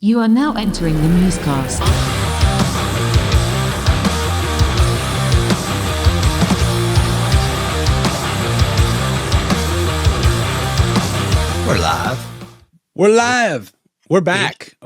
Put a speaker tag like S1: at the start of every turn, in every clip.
S1: You are now entering the MuseCast.
S2: We're live.
S3: We're live. We're back.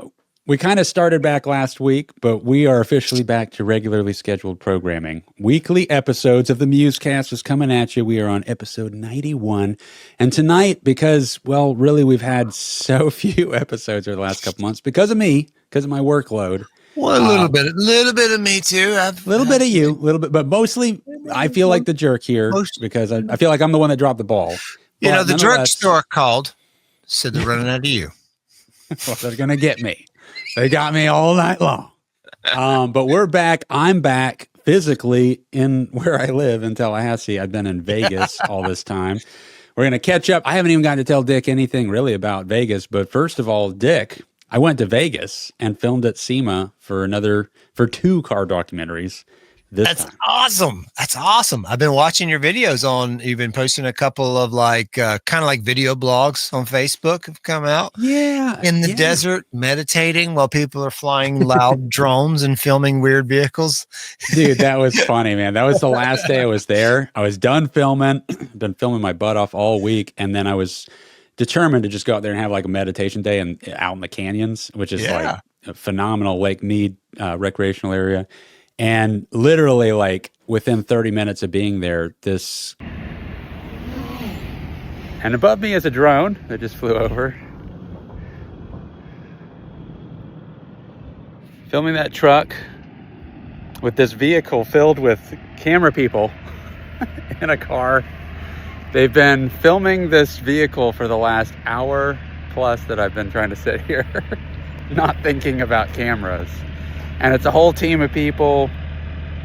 S3: We kind of started back last week, but we are officially back to regularly scheduled programming. Weekly episodes of the MuseCast is coming at you. We are on episode 91. And tonight, because, well, really, we've had so few episodes over the last couple months because of me, because of my workload.
S2: Well, a little bit of me too.
S3: A little bit of you, a little bit, but mostly I feel like the jerk here because I feel like I'm the one that dropped the ball.
S2: You know, the drugstore called, said they're running out of you.
S3: Well, they're going to get me. They got me all night long. But we're back. I'm back physically in where I live in Tallahassee. I've been in Vegas all this time. We're going to catch up. I haven't even gotten to tell Dick anything really about Vegas. But first of all, Dick, I went to Vegas and filmed at SEMA for two car documentaries.
S2: That's awesome. That's awesome. I've been watching your videos you've been posting a couple of kind of like video blogs on Facebook have come out.
S3: Yeah.
S2: In the desert, meditating while people are flying loud drones and filming weird vehicles.
S3: Dude, that was funny, man. That was the last day I was there. I was done filming, been filming my butt off all week. And then I was determined to just go out there and have like a meditation day and out in the canyons, which is like a phenomenal Lake Mead recreational area. And literally, like, within 30 minutes of being there, and above me is a drone that just flew over. Filming that truck with this vehicle filled with camera people in a car. They've been filming this vehicle for the last hour plus that I've been trying to sit here, not thinking about cameras. And it's a whole team of people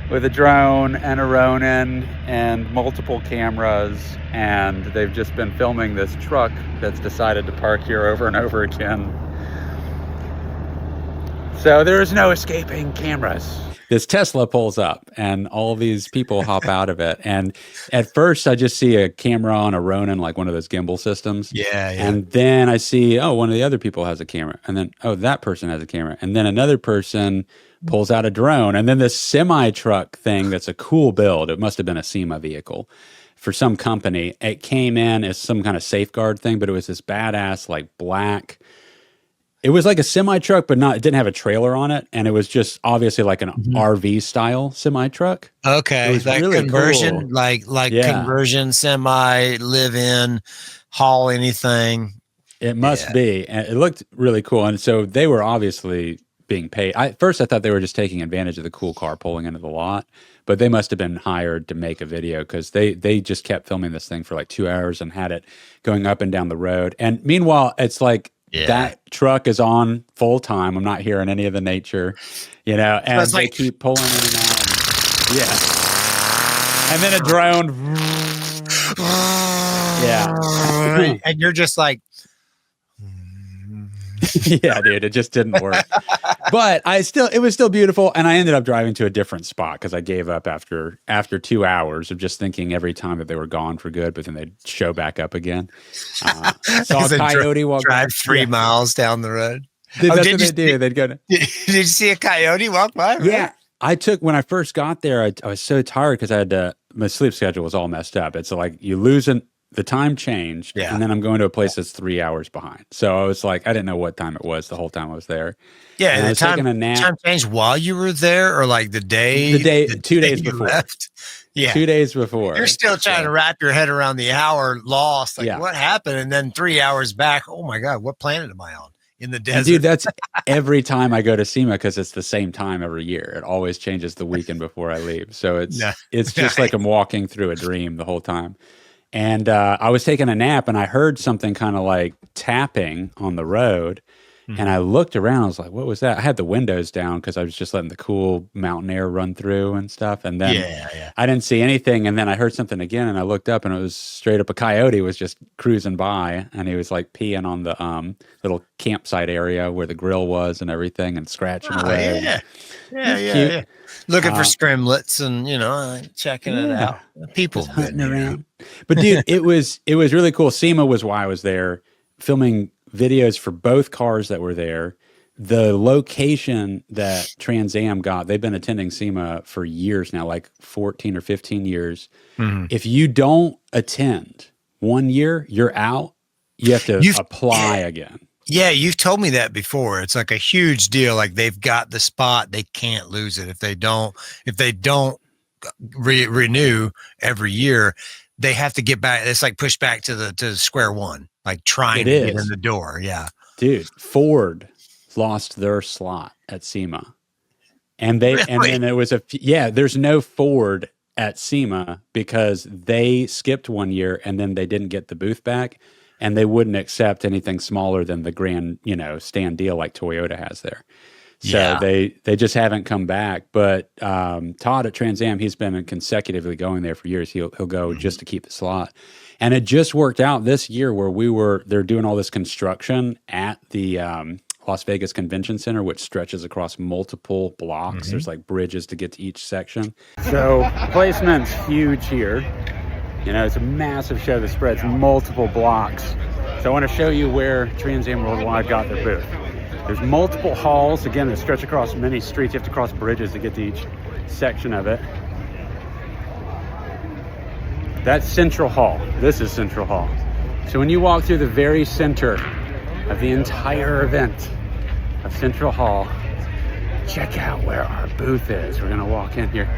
S3: with a drone and a Ronin and multiple cameras. And they've just been filming this truck that's decided to park here over and over again. So there's no escaping cameras. This Tesla pulls up and all these people hop out of it. And at first I just see a camera on a Ronin, like one of those gimbal systems.
S2: Yeah.
S3: And then I see, one of the other people has a camera. And then, that person has a camera. And then another person pulls out a drone. And then this semi-truck thing that's a cool build. It must have been a SEMA vehicle for some company. It came in as some kind of safeguard thing, but it was this badass, like black. It was like a semi-truck, but it didn't have a trailer on it. And it was just obviously like an RV style semi-truck.
S2: Okay.
S3: It was
S2: like
S3: really
S2: conversion,
S3: cool.
S2: like conversion, semi, live in, haul anything.
S3: It must be. And it looked really cool. And so they were obviously being paid. At first I thought they were just taking advantage of the cool car pulling into the lot, but they must have been hired to make a video because they just kept filming this thing for like 2 hours and had it going up and down the road. And meanwhile, it's like, that truck is on full time. I'm not hearing any of the nature, and they keep pulling in and out. And then a drone.
S2: And you're just like,
S3: yeah, dude, it just didn't work. But it was still beautiful. And I ended up driving to a different spot because I gave up after 2 hours of just thinking every time that they were gone for good, but then they'd show back up again. Saw a coyote walk
S2: drive 3 miles down the road.
S3: That's what they do. They'd go.
S2: Did you see a coyote walk by? Right?
S3: Yeah. When I first got there, I was so tired because my sleep schedule was all messed up. It's like you lose the time changed, and then I'm going to a place that's 3 hours behind. So I was like, I didn't know what time it was the whole time I was there.
S2: Yeah,
S3: and I was taking a nap.
S2: Time changed while you were there, or like the
S3: 2 days before.
S2: Left? Yeah,
S3: 2 days before.
S2: You're still trying to wrap your head around the hour lost. Like, what happened? And then 3 hours back. Oh my God, what planet am I on? In the desert.
S3: Dude, that's every time I go to SEMA because it's the same time every year. It always changes the weekend before I leave. So it's just like I'm walking through a dream the whole time. And I was taking a nap and I heard something kind of like tapping on the road. And I looked around. I was like, what was that? I had the windows down because I was just letting the cool mountain air run through and stuff. And then I didn't see anything. And then I heard something again and I looked up and it was straight up a coyote was just cruising by. And he was like peeing on the little campsite area where the grill was and everything and scratching away.
S2: Yeah. Looking for scrimlets and, checking it out. People
S3: hunting around. But dude, it was really cool. SEMA was why I was there filming videos for both cars that were there. the location that Trans Am got, they've been attending SEMA for years now, like 14 or 15 years. Mm-hmm. If you don't attend 1 year, you're out. You have to apply again.
S2: Yeah, you've told me that before. It's like a huge deal. Like they've got the spot, they can't lose it. If they don't renew every year, they have to get back. It's like push back to square one, like trying to get in the door. Yeah,
S3: dude, Ford lost their slot at SEMA, and then it was there's no Ford at SEMA because they skipped 1 year and then they didn't get the booth back, and they wouldn't accept anything smaller than the grand stand deal like Toyota has there. So they just haven't come back. But Todd at Trans Am, he's been consecutively going there for years. He'll go just to keep the slot. And it just worked out this year where they're doing all this construction at the Las Vegas Convention Center, which stretches across multiple blocks. There's like bridges to get to each section. So placement's huge here. It's a massive show that spreads multiple blocks. So I want to show you where Trans Am Worldwide got their booth. There's multiple halls, again, that stretch across many streets. You have to cross bridges to get to each section of it. That's Central Hall. This is Central Hall. So when you walk through the very center of the entire event of Central Hall, check out where our booth is. We're going to walk in here.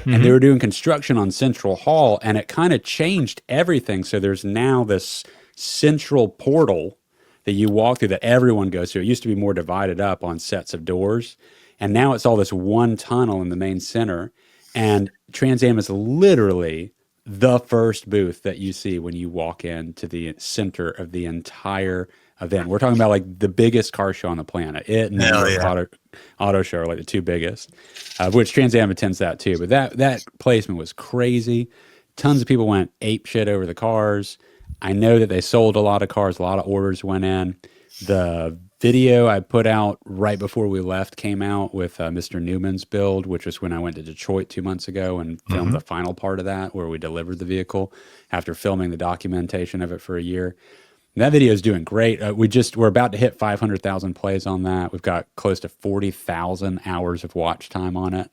S3: And they were doing construction on Central Hall, and it kind of changed everything. So there's now this central portal that you walk through that everyone goes through. It used to be more divided up on sets of doors, and now it's all this one tunnel in the main center. And Trans Am is literally the first booth that you see when you walk into the center of the entire event. We're talking about like the biggest car show on the planet. It and the auto show are like the two biggest, which Trans Am attends that too. But that placement was crazy. Tons of people went ape shit over the cars. I know that they sold a lot of cars. A lot of orders went in. The video I put out right before we left came out with Mr. Newman's build, which was when I went to Detroit 2 months ago and filmed the final part of that, where we delivered the vehicle after filming the documentation of it for a year. And that video is doing great. We're about to hit 500,000 plays on that. We've got close to 40,000 hours of watch time on it.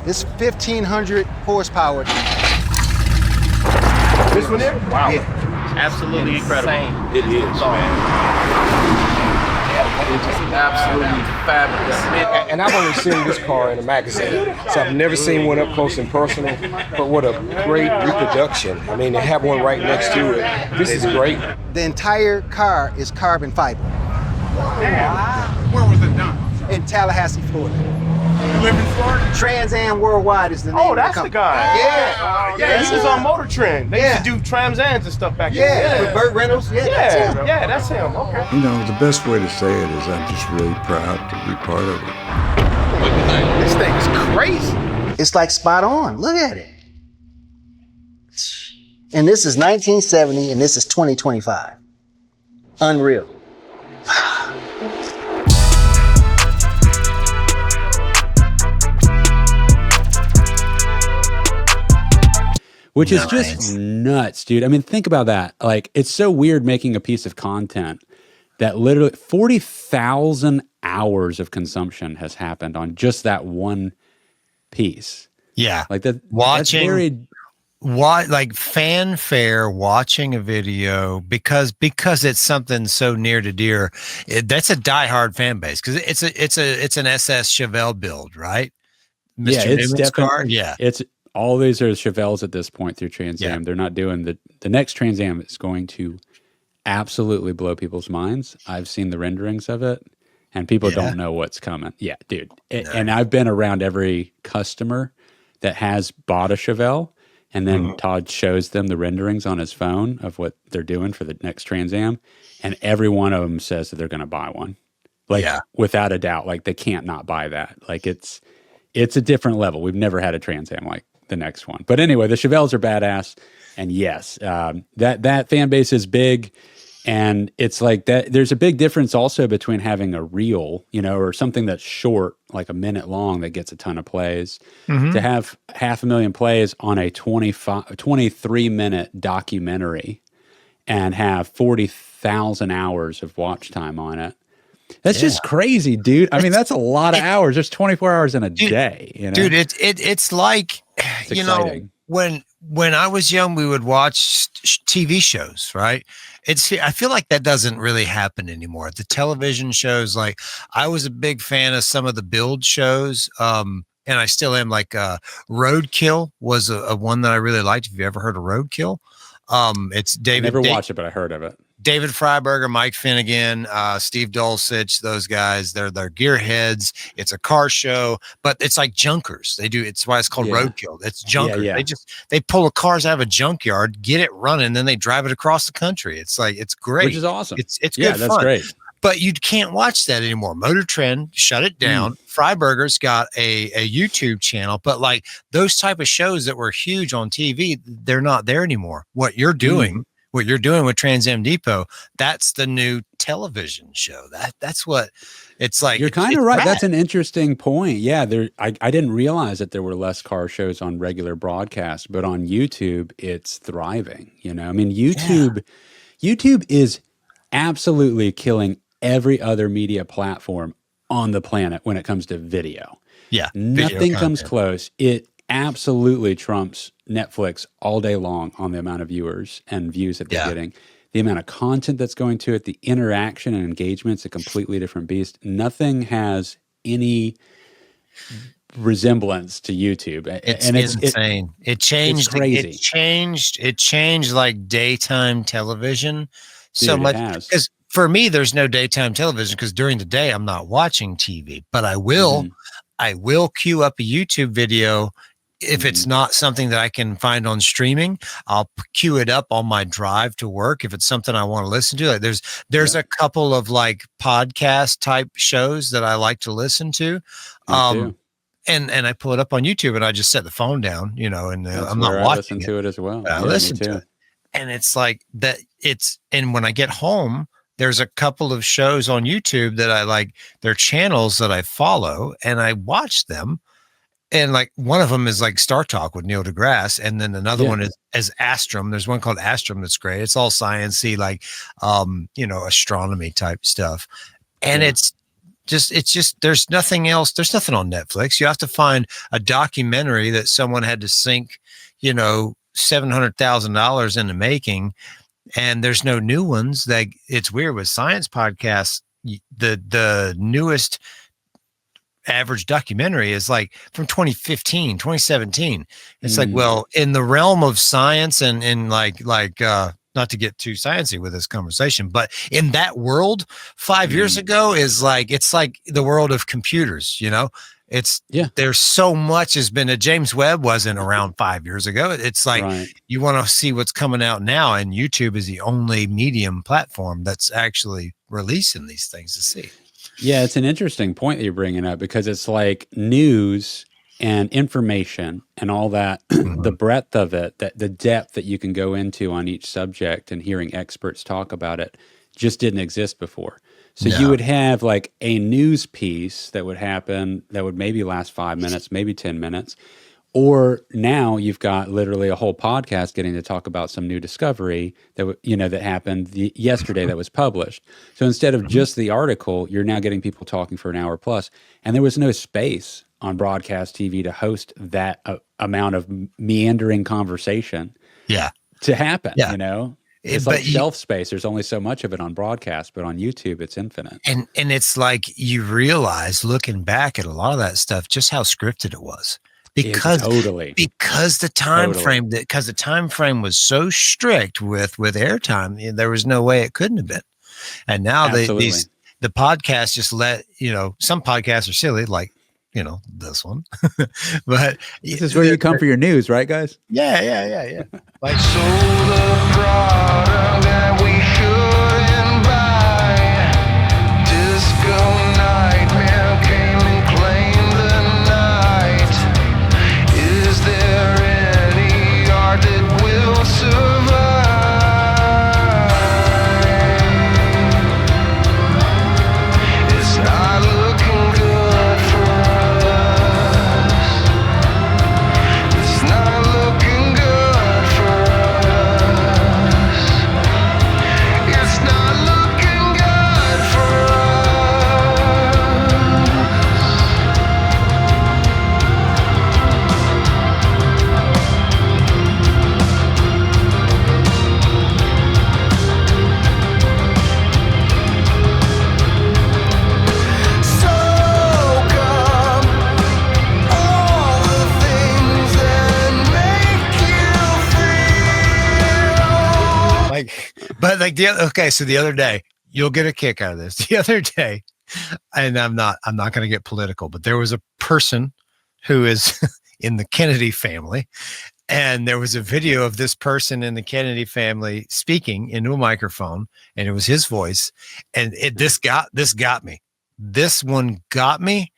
S4: It's 1,500 horsepower.
S5: This one here? Wow.
S4: Yeah.
S5: Absolutely incredible.
S6: It is, man. It's just absolutely fabulous.
S5: And I've only seen this car in a magazine, so I've never seen one up close and personal. But what a great reproduction. I mean, they have one right next to it. This is great.
S4: The entire car is carbon fiber.
S7: Where was it done?
S4: In Tallahassee, Florida.
S7: You live in Florida?
S4: Trans Am Worldwide is the name of the company.
S5: Oh, that's the guy.
S4: Yeah.
S5: Yeah, he was on Motor Trend. They used to do Trans Ams and stuff back then.
S4: With Burt Reynolds. That's him.
S5: Yeah, that's him. Okay.
S8: The best way to say it is I'm just really proud to be part of it.
S5: This thing is crazy.
S4: It's like spot on. Look at it. And this is 1970, and this is 2025. Unreal.
S3: Which is just nuts, dude. I mean, think about that. Like, it's so weird making a piece of content that literally 40,000 hours of consumption has happened on just that one piece.
S2: Yeah.
S3: Like that.
S2: Watching, like fanfare, watching a video because it's something so near to dear. That's a diehard fan base because it's an SS Chevelle build, right?
S3: Mr.
S2: Newman's car? Yeah.
S3: It's all these are Chevelles at this point through Trans Am. They're not doing the next Trans Am is going to absolutely blow people's minds. I've seen the renderings of it, and people don't know what's coming. Yeah, dude. And I've been around every customer that has bought a Chevelle, and then Todd shows them the renderings on his phone of what they're doing for the next Trans Am, and every one of them says that they're going to buy one. Like, without a doubt, like they can't not buy that. Like it's a different level. We've never had a Trans Am like the next one. But anyway, the Chevelles are badass. And yes, that fan base is big. And it's like that. There's a big difference also between having a reel, or something that's short, like a minute long that gets a ton of plays, to have 500,000 plays on a 23-minute documentary and have 40,000 hours of watch time on it. That's just crazy, dude. I mean, that's a lot of hours. There's 24 hours in a day. You know?
S2: Dude, it's like,
S3: it's
S2: you
S3: exciting.
S2: know, when I was young, we would watch TV shows, right? I feel like that doesn't really happen anymore. The television shows, like I was a big fan of some of the build shows. And I still am. Like Roadkill was a one that I really liked. Have you ever heard of Roadkill? It's David.
S3: I never watched it, but I heard of it.
S2: David Freiberger, Mike Finnegan, Steve Dulcich, those guys, they're gearheads. It's a car show, but it's like junkers. It's why it's called Roadkill. It's junkers.
S3: Yeah.
S2: They pull the cars out of a junkyard, get it running, then they drive it across the country. It's like, it's great.
S3: Which is awesome.
S2: It's good
S3: that's
S2: fun.
S3: Great.
S2: But you can't watch that anymore. Motor Trend shut it down. Freiberger's got a YouTube channel, but like those type of shows that were huge on TV, they're not there anymore. What you're doing with Trans Am Depot, that's the new television show. That's what it's like.
S3: You're kind of right. Rad. That's an interesting point. Yeah, I didn't realize that there were less car shows on regular broadcast, but on YouTube, it's thriving. You know, I mean, YouTube is absolutely killing every other media platform on the planet when it comes to video.
S2: Yeah.
S3: Nothing comes close. It absolutely trumps Netflix all day long on the amount of viewers and views that they're getting. The amount of content that's going to it, the interaction and engagement's a completely different beast. Nothing has any resemblance to YouTube.
S2: It's insane. It changed.
S3: It's crazy.
S2: It changed like daytime television so much. Because for me, there's no daytime television because during the day I'm not watching TV. But I will queue up a YouTube video. If it's not something that I can find on streaming, I'll queue it up on my drive to work. If it's something I want to listen to, like there's a couple of like podcast type shows that I like to listen to. And I pull it up on YouTube and I just set the phone down, you know, and I'm not watching
S3: to it as well.
S2: I listen to it. And it's like that. And when I get home, there's a couple of shows on YouTube that I like, they're channels that I follow and I watch them. And like one of them is like Star Talk with Neil deGrasse. And then another one is Astrum. There's one called Astrum that's great. It's all science-y, like, astronomy type stuff. And it's just, there's nothing else. There's nothing on Netflix. You have to find a documentary that someone had to sink, $700,000 into making. And there's no new ones. That it's weird with science podcasts. The newest average documentary is like from 2015, 2017. It's like, well, in the realm of science and like not to get too sciencey with this conversation, but in that world 5 years ago is like, it's like the world of computers, there's so much has been. James Webb wasn't around 5 years ago. It's like you want to see what's coming out now, and YouTube is the only medium platform that's actually releasing these things to see.
S3: Yeah, it's an interesting point that you're bringing up because it's like news and information and all that, the breadth of it, the depth that you can go into on each subject and hearing experts talk about it just didn't exist before. So you would have like a news piece that would happen that would maybe last 5 minutes, maybe 10 minutes. Or now you've got literally a whole podcast getting to talk about some new discovery that that happened yesterday that was published. So instead of just the article, you're now getting people talking for an hour plus. And there was no space on broadcast TV to host that amount of meandering conversation to happen, It's like shelf space. There's only so much of it on broadcast, but on YouTube, it's infinite.
S2: And it's like you realize looking back at a lot of that stuff, just how scripted it was. Because the time frame was so strict with airtime, there was no way it couldn't have been. And now the podcasts just let some podcasts are silly, like this one, but
S3: this is where you come for your news, right, guys?
S2: Yeah. Like
S9: sold a product that we shouldn't buy. Disco nightmare came and claimed the night. Is there any art that will survive? It's not looking good for us. It's not looking good for us.
S2: But like so the other day, you'll get a kick out of this. The other day, and I'm not going to get political, but there was a person who is in the Kennedy family, and there was a video of this person in the Kennedy family speaking into a microphone, and it was his voice, and this got me. This one got me.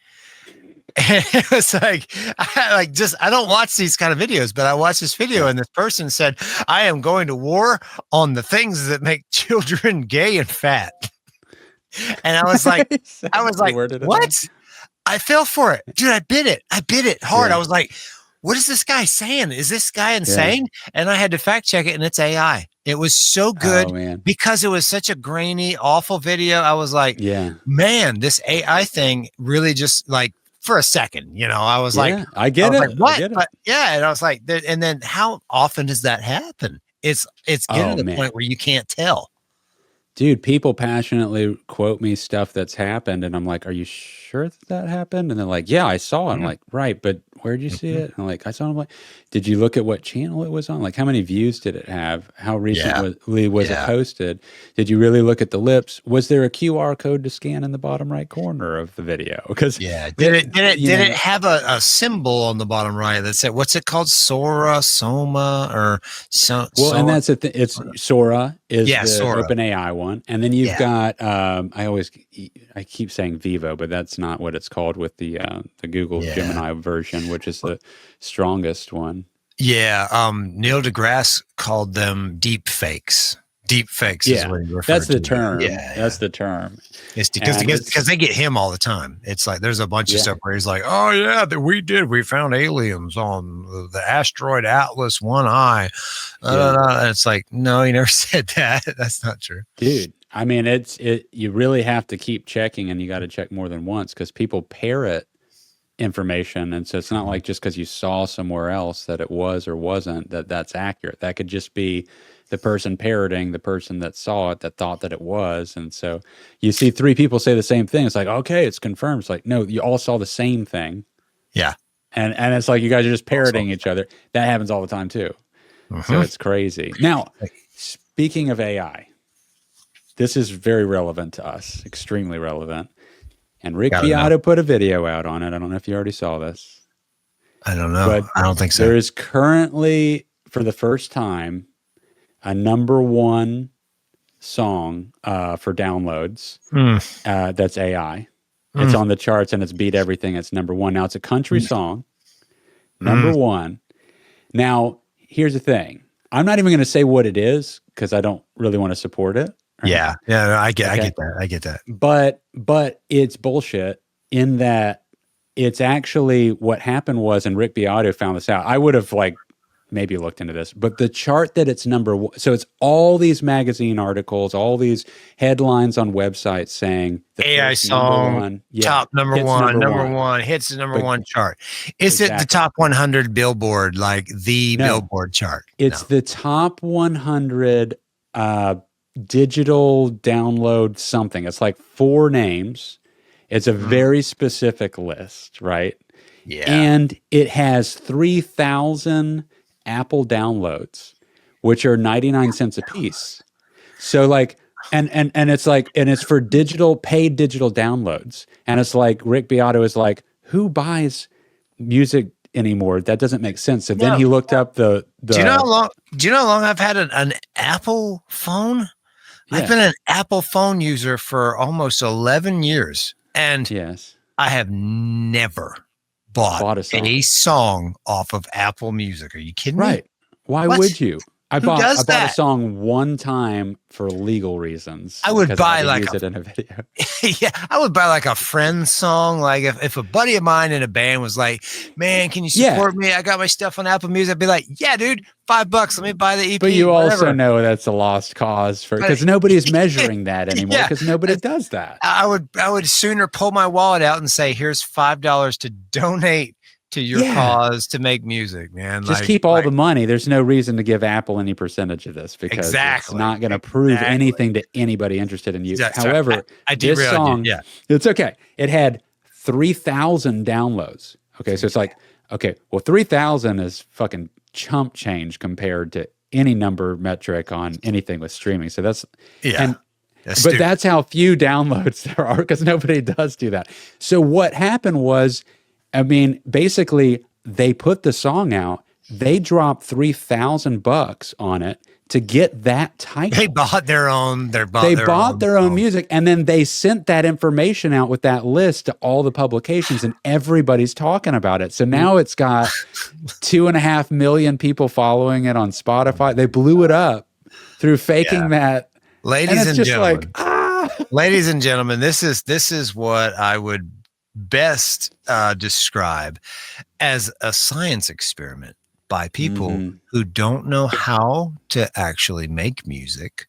S2: And it was like, I don't watch these kind of videos, but I watched this video, and this person said, "I am going to war on the things that make children gay and fat." And I was like, what? I fell for it, dude. I bit it hard. I was like, what is this guy saying? Is this guy insane? And I had to fact check it, and it's AI. It was so good because it was such a grainy, awful video. I was like, man, this AI thing really just like for a second, I was like,
S3: I get it.
S2: Like, what?
S3: I get it.
S2: But and I was like, and then how often does that happen? It's getting to the point where you can't tell.
S3: Dude, people passionately quote me stuff that's happened, and I'm like, "Are you sure that happened?" And they're like, "Yeah, I saw it." I'm like, "Right, but where'd you see it?" And I'm like, "I saw it." I'm like, "Did you look at what channel it was on? Like, how many views did it have? How recently was it posted? Did you really look at the lips? Was there a QR code to scan in the bottom right corner of the video? Because
S2: did it have a symbol on the bottom right that said, what's it called? Soma, or so?
S3: Well, and that's the thing. It's Sora is the
S2: Sora.
S3: OpenAI one, and then you've got I keep saying Vivo, but that's not what it's called with the Google Gemini version, which is the strongest one.
S2: Yeah, Neil deGrasse called them deep fakes. Deep fakes is what he referred to.
S3: That's the term. That's the term.
S2: It's because they get him all the time. It's like there's a bunch of stuff where he's like, "Oh yeah, we found aliens on the asteroid Atlas 1I." And it's like, no, he never said that. That's not true,
S3: dude. I mean, you really have to keep checking, and you got to check more than once because people parrot information, and so it's not like just because you saw somewhere else that it was or wasn't that's accurate. That could just be the person parroting the person that saw it that thought that it was. And so you see three people say the same thing. It's like, okay, it's confirmed. It's like, no, you all saw the same thing.
S2: Yeah.
S3: And it's like you guys are just parroting each other. That happens all the time too. So it's crazy. Now, speaking of AI, this is very relevant to us, extremely relevant. And Rick Beato put a video out on it. I don't know if you already saw this.
S2: I don't know.
S3: But
S2: I don't think so.
S3: There is currently, for the first time, a #1 song for downloads that's AI. It's on the charts and it's beat everything. It's #1. Now, it's a country song. #1. Now, here's the thing. I'm not even going to say what it is because I don't really want to support it.
S2: Right? Yeah. No, I get that.
S3: But it's bullshit in that it's actually what happened was, and Rick Beato found this out. I would have maybe looked into this, but the chart that it's #1, so it's all these magazine articles, all these headlines on websites saying the
S2: AI song, top #1, hits the #1 chart. Is it the top 100 Billboard, Billboard chart?
S3: It's the top 100 digital download something. It's like 4 names. It's a very specific list, right?
S2: Yeah.
S3: And it has 3,000 Apple downloads, which are 99 cents a piece. So and it's for paid digital downloads. And it's like Rick Beato is like, who buys music anymore? That doesn't make sense. So then he looked up the
S2: Do you know how long I've had an Apple phone? Yeah. I've been an Apple phone user for almost 11 years. And I have never bought a song off of Apple Music. Are you kidding me?
S3: Right. Why would you? I bought a song one time for legal reasons.
S2: I would buy
S3: use it in a video.
S2: I would buy a Friends song. If a buddy of mine in a band was like, "Man, can you support me? I got my stuff on Apple Music." I'd be like, "Yeah, dude, $5. Let me buy the EP."
S3: But you also know that's a lost cause because nobody's measuring that anymore because nobody does that.
S2: I would sooner pull my wallet out and say, "Here's $5 to donate to your cause to make music, man."
S3: Just keep all the money. There's no reason to give Apple any percentage of this because it's not going to prove anything to anybody interested in you. However, this song, it's okay. It had 3,000 downloads. Okay, so it's like, okay, well, 3,000 is fucking chump change compared to any number metric on anything with streaming. So that's
S2: That's
S3: but that's how few downloads there are, because nobody does do that. So what happened was, I mean, basically they put the song out, they dropped $3,000 on it to get that title.
S2: They bought their own. They
S3: bought their own music, and then they sent that information out with that list to all the publications, and everybody's talking about it. So now it's got 2.5 million people following it on Spotify. They blew it up through faking that.
S2: Ladies and gentlemen, ladies and gentlemen, this is what I would best describe as a science experiment by people who don't know how to actually make music,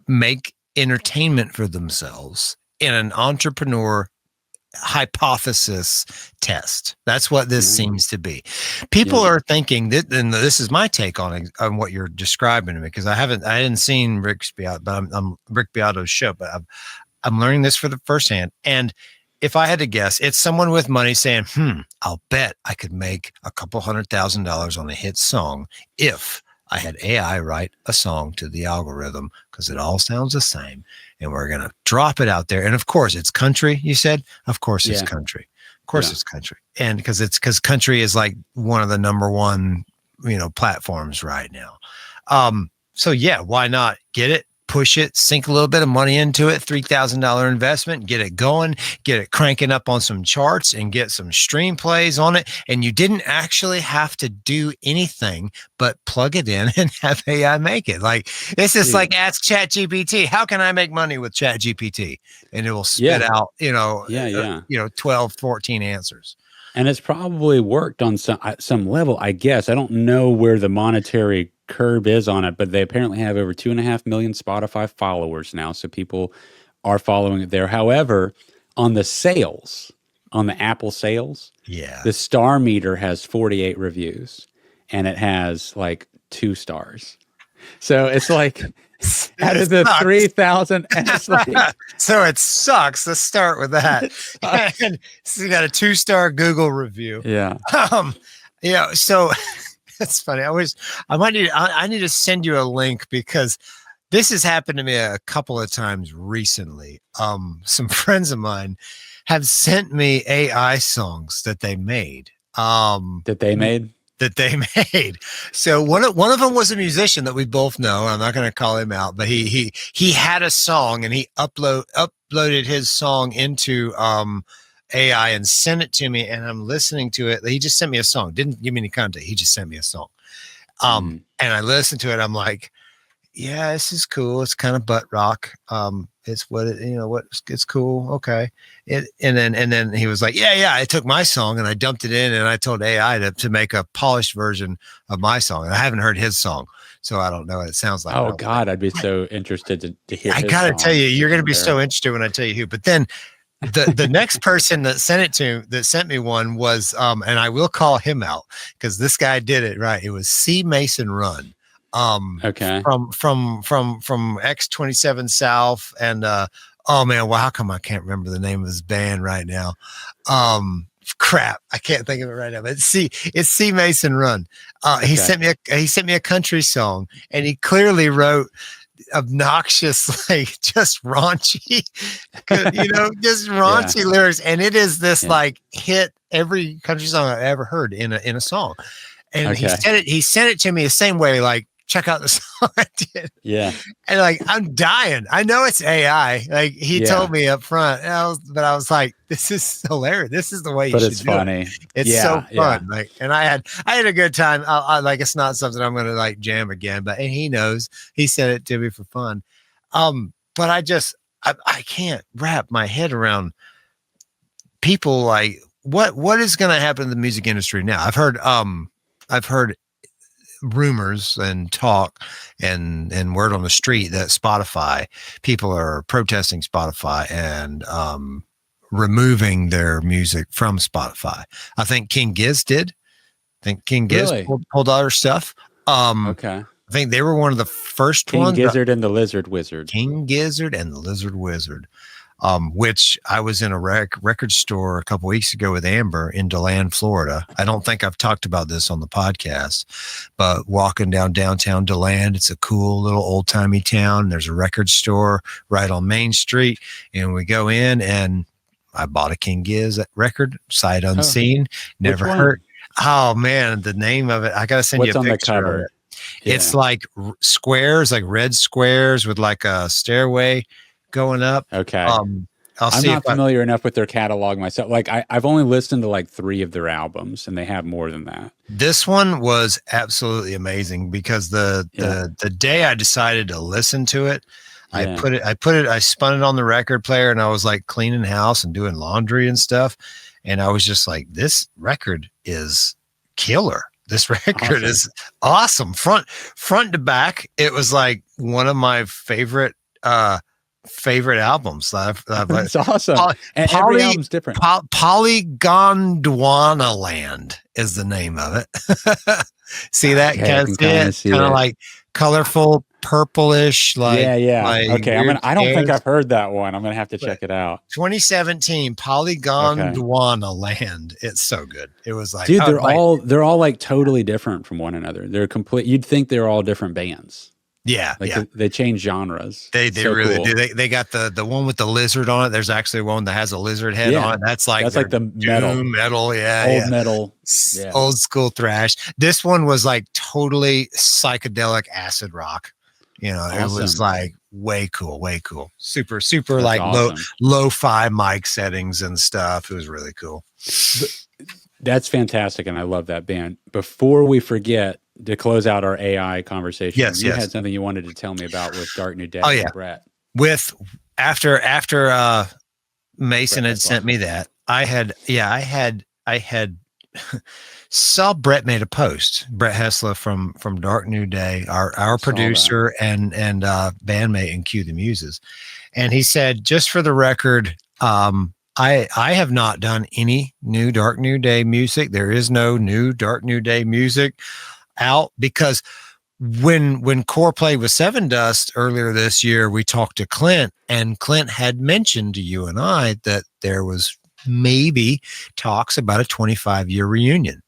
S2: make entertainment for themselves in an entrepreneur hypothesis test. That's what this seems to be. People are thinking that, and this is my take on what you're describing to me, because I hadn't seen Rick Beato, but I'm Rick Beato's show, but I'm learning this for the first hand. And if I had to guess, it's someone with money saying, I'll bet I could make a couple $100,000 on a hit song if I had AI write a song to the algorithm, because it all sounds the same. And we're going to drop it out there. And of course, it's country, you said? Of course, it's country. Of course, it's country. And because country is like one of the number one, platforms right now. So yeah, why not get it? Push it, sink a little bit of money into it, $3,000 investment, get it going, get it cranking up on some charts and get some stream plays on it. And you didn't actually have to do anything but plug it in and have AI make it. Like, this is like ask ChatGPT, how can I make money with ChatGPT? And it will spit out, 12, 14 answers.
S3: And it's probably worked on some level, I guess. I don't know where the monetary curb is on it, but they apparently have over 2.5 million Spotify followers now, so people are following it there. However, on the sales, on the Apple sales, the star meter has 48 reviews, and it has like 2 stars. So it's like out of the 3,000, and it's like,
S2: so it sucks. Let's start with that. And so you got a 2-star Google review. So that's funny. I need to send you a link, because this has happened to me a couple of times recently. Some friends of mine have sent me AI songs that they made. That they made. So one of them was a musician that we both know. I'm not going to call him out, but he had a song, and he uploaded his song into AI and sent it to me, and I'm listening to it. He just sent me a song, didn't give me any content. He just sent me a song. And I listened to it. I'm like, yeah, this is cool. It's kind of butt rock. It's what it's cool. Okay. And then he was like, yeah, I took my song and I dumped it in, and I told AI to make a polished version of my song. And I haven't heard his song, so I don't know what it sounds like.
S3: Oh God, I'd be so interested to hear.
S2: I got to tell you, you're going to be so interested when I tell you who. But then the next person that sent me one was, and I will call him out, because this guy did it right. It was C. Mason Run. From X27 South, and oh man, well, how come I can't remember the name of his band right now? Crap, I can't think of it right now. But it's C. Mason Run. He sent me a country song, and he clearly wrote obnoxious, like just raunchy, just raunchy lyrics, and it is this like hit every country song I've ever heard in a song. And he sent it to me the same way, like, check out the song I did. Yeah. And like, I'm dying. I know it's AI. Like, he told me up front, but I was like, this is hilarious. This is the way you should do it. But it's funny. It's so fun. Like, and I had a good time. I like, it's not something I'm going to like jam again, and he knows. He sent it to me for fun. But I can't wrap my head around people like, what is going to happen in the music industry now? I've heard rumors and talk and word on the street that Spotify people are protesting Spotify and removing their music from Spotify. I think King Giz did. I think King Giz pulled all their stuff. I think they were one of the first ones.
S3: King Gizzard and the Lizard Wizard.
S2: King Gizzard and the Lizard Wizard. which I was in a record store a couple weeks ago with Amber in DeLand, Florida. I don't think I've talked about this on the podcast, but walking down downtown DeLand, it's a cool little old timey town. There's a record store right on Main Street, and we go in, and I bought a King Giz record, sight unseen, never heard. Oh man, the name of it. I gotta send you a picture of it. Yeah. It's like squares, like red squares with like a stairway going up.
S3: Okay. I'm not familiar enough with their catalog myself. Like I've only listened to like 3 of their albums, and they have more than that.
S2: This one was absolutely amazing because the day I decided to listen to it, I spun it on the record player, and I was like cleaning house and doing laundry and stuff. And I was just like, this record is killer. This record is awesome. Front to back. It was like one of my favorite albums.
S3: That's awesome. And every album's different.
S2: Polygondwana Land is the name of it. See that? Kind of like colorful, purplish, like Like
S3: okay, I don't think I've heard that one. I'm gonna have to check it out.
S2: 2017 Polygondwana Land. It's so good. It was like,
S3: dude, they're all like totally different from one another. They're complete. You'd think they're all different bands.
S2: Yeah,
S3: they change genres.
S2: They really do. They got the one with the lizard on it. There's actually one that has a lizard head on it. That's like
S3: the metal,
S2: metal,
S3: metal,
S2: old school thrash. This one was like totally psychedelic acid rock. You know, It was like way cool, super That's like awesome. Lo-fi mic settings and stuff. It was really cool.
S3: That's fantastic, and I love that band. Before we forget, to close out our AI conversation, you had something you wanted to tell me about with Dark New Day and Brett.
S2: After Mason had sent me that, I had saw Brett made a post. Brett Hessler from Dark New Day, our producer and bandmate in Cue the Muses, and he said, just for the record, I have not done any new Dark New Day music. There is no new Dark New Day music out, because when Core played with Seven Dust earlier this year, we talked to Clint, and Clint had mentioned to you and I that there was maybe talks about a 25-year reunion.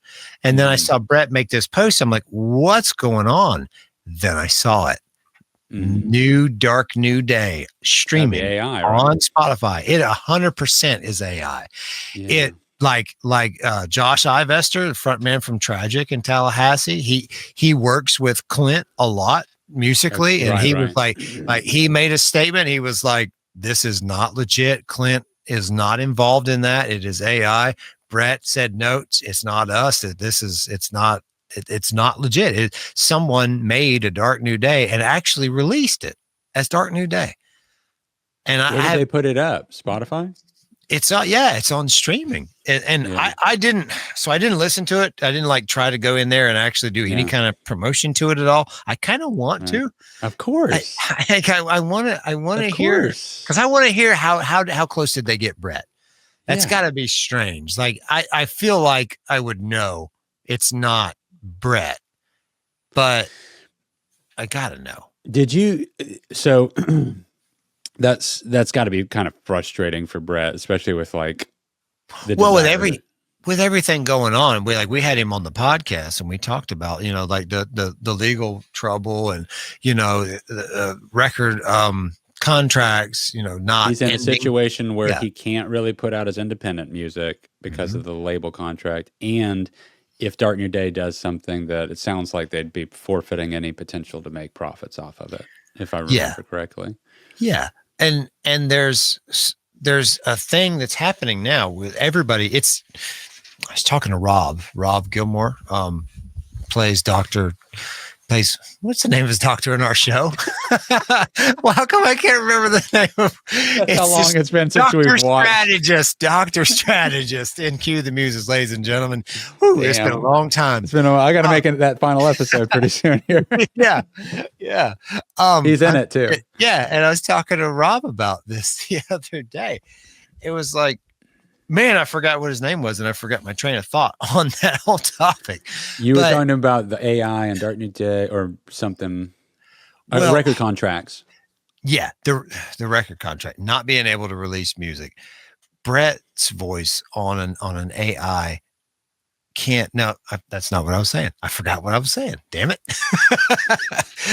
S2: And then I saw Brett make this post. I'm like, what's going on? Then I saw it. New Dark New Day streaming
S3: AI,
S2: on Spotify. It 100% is AI. It like Josh Ivester, the front man from Tragic in Tallahassee. He works with Clint a lot musically, and he was like he made a statement. He was like, "This is not legit. Clint is not involved in that. It is AI." Brett said, "No, it's not us. It's not legit. Someone made a Dark New Day and actually released it as Dark New Day." And
S3: where did they put it up? Spotify?
S2: It's on streaming. I didn't listen to it. I didn't like try to go in there and actually do any kind of promotion to it at all. I kind of want to.
S3: Of course.
S2: I want to hear, because I want to hear how close did they get Brett? That's got to be strange. Like I feel like I would know it's not Brett, but I gotta know.
S3: Did you? So that's got to be kind of frustrating for Brett, especially with like with everything going on. We had him on the podcast, and we talked about like the legal trouble, and the record contracts. Not he's in a situation where he can't really put out his independent music because of the label contract, and if Dark New Day does something, that it sounds like they'd be forfeiting any potential to make profits off of it, if I remember correctly.
S2: Yeah. And there's a thing that's happening now with everybody. I was talking to Rob Gilmore, what's the name of his doctor in our show? Well, how come I can't remember the name of
S3: That's how long it's been since we've watched.
S2: Doctor Strategist in Cue the Muses, ladies and gentlemen. It's been a long time.
S3: It's been I got to make it that final episode pretty soon here.
S2: Yeah. He's
S3: in it too.
S2: Yeah, and I was talking to Rob about this the other day. It was like, man, I forgot what his name was, and I forgot my train of thought on that whole topic.
S3: You were talking about the AI and Dark New Day or something, record contracts.
S2: Yeah, the record contract, not being able to release music. Brett's voice on an AI can't. No, that's not what I was saying. I forgot what I was saying. Damn it.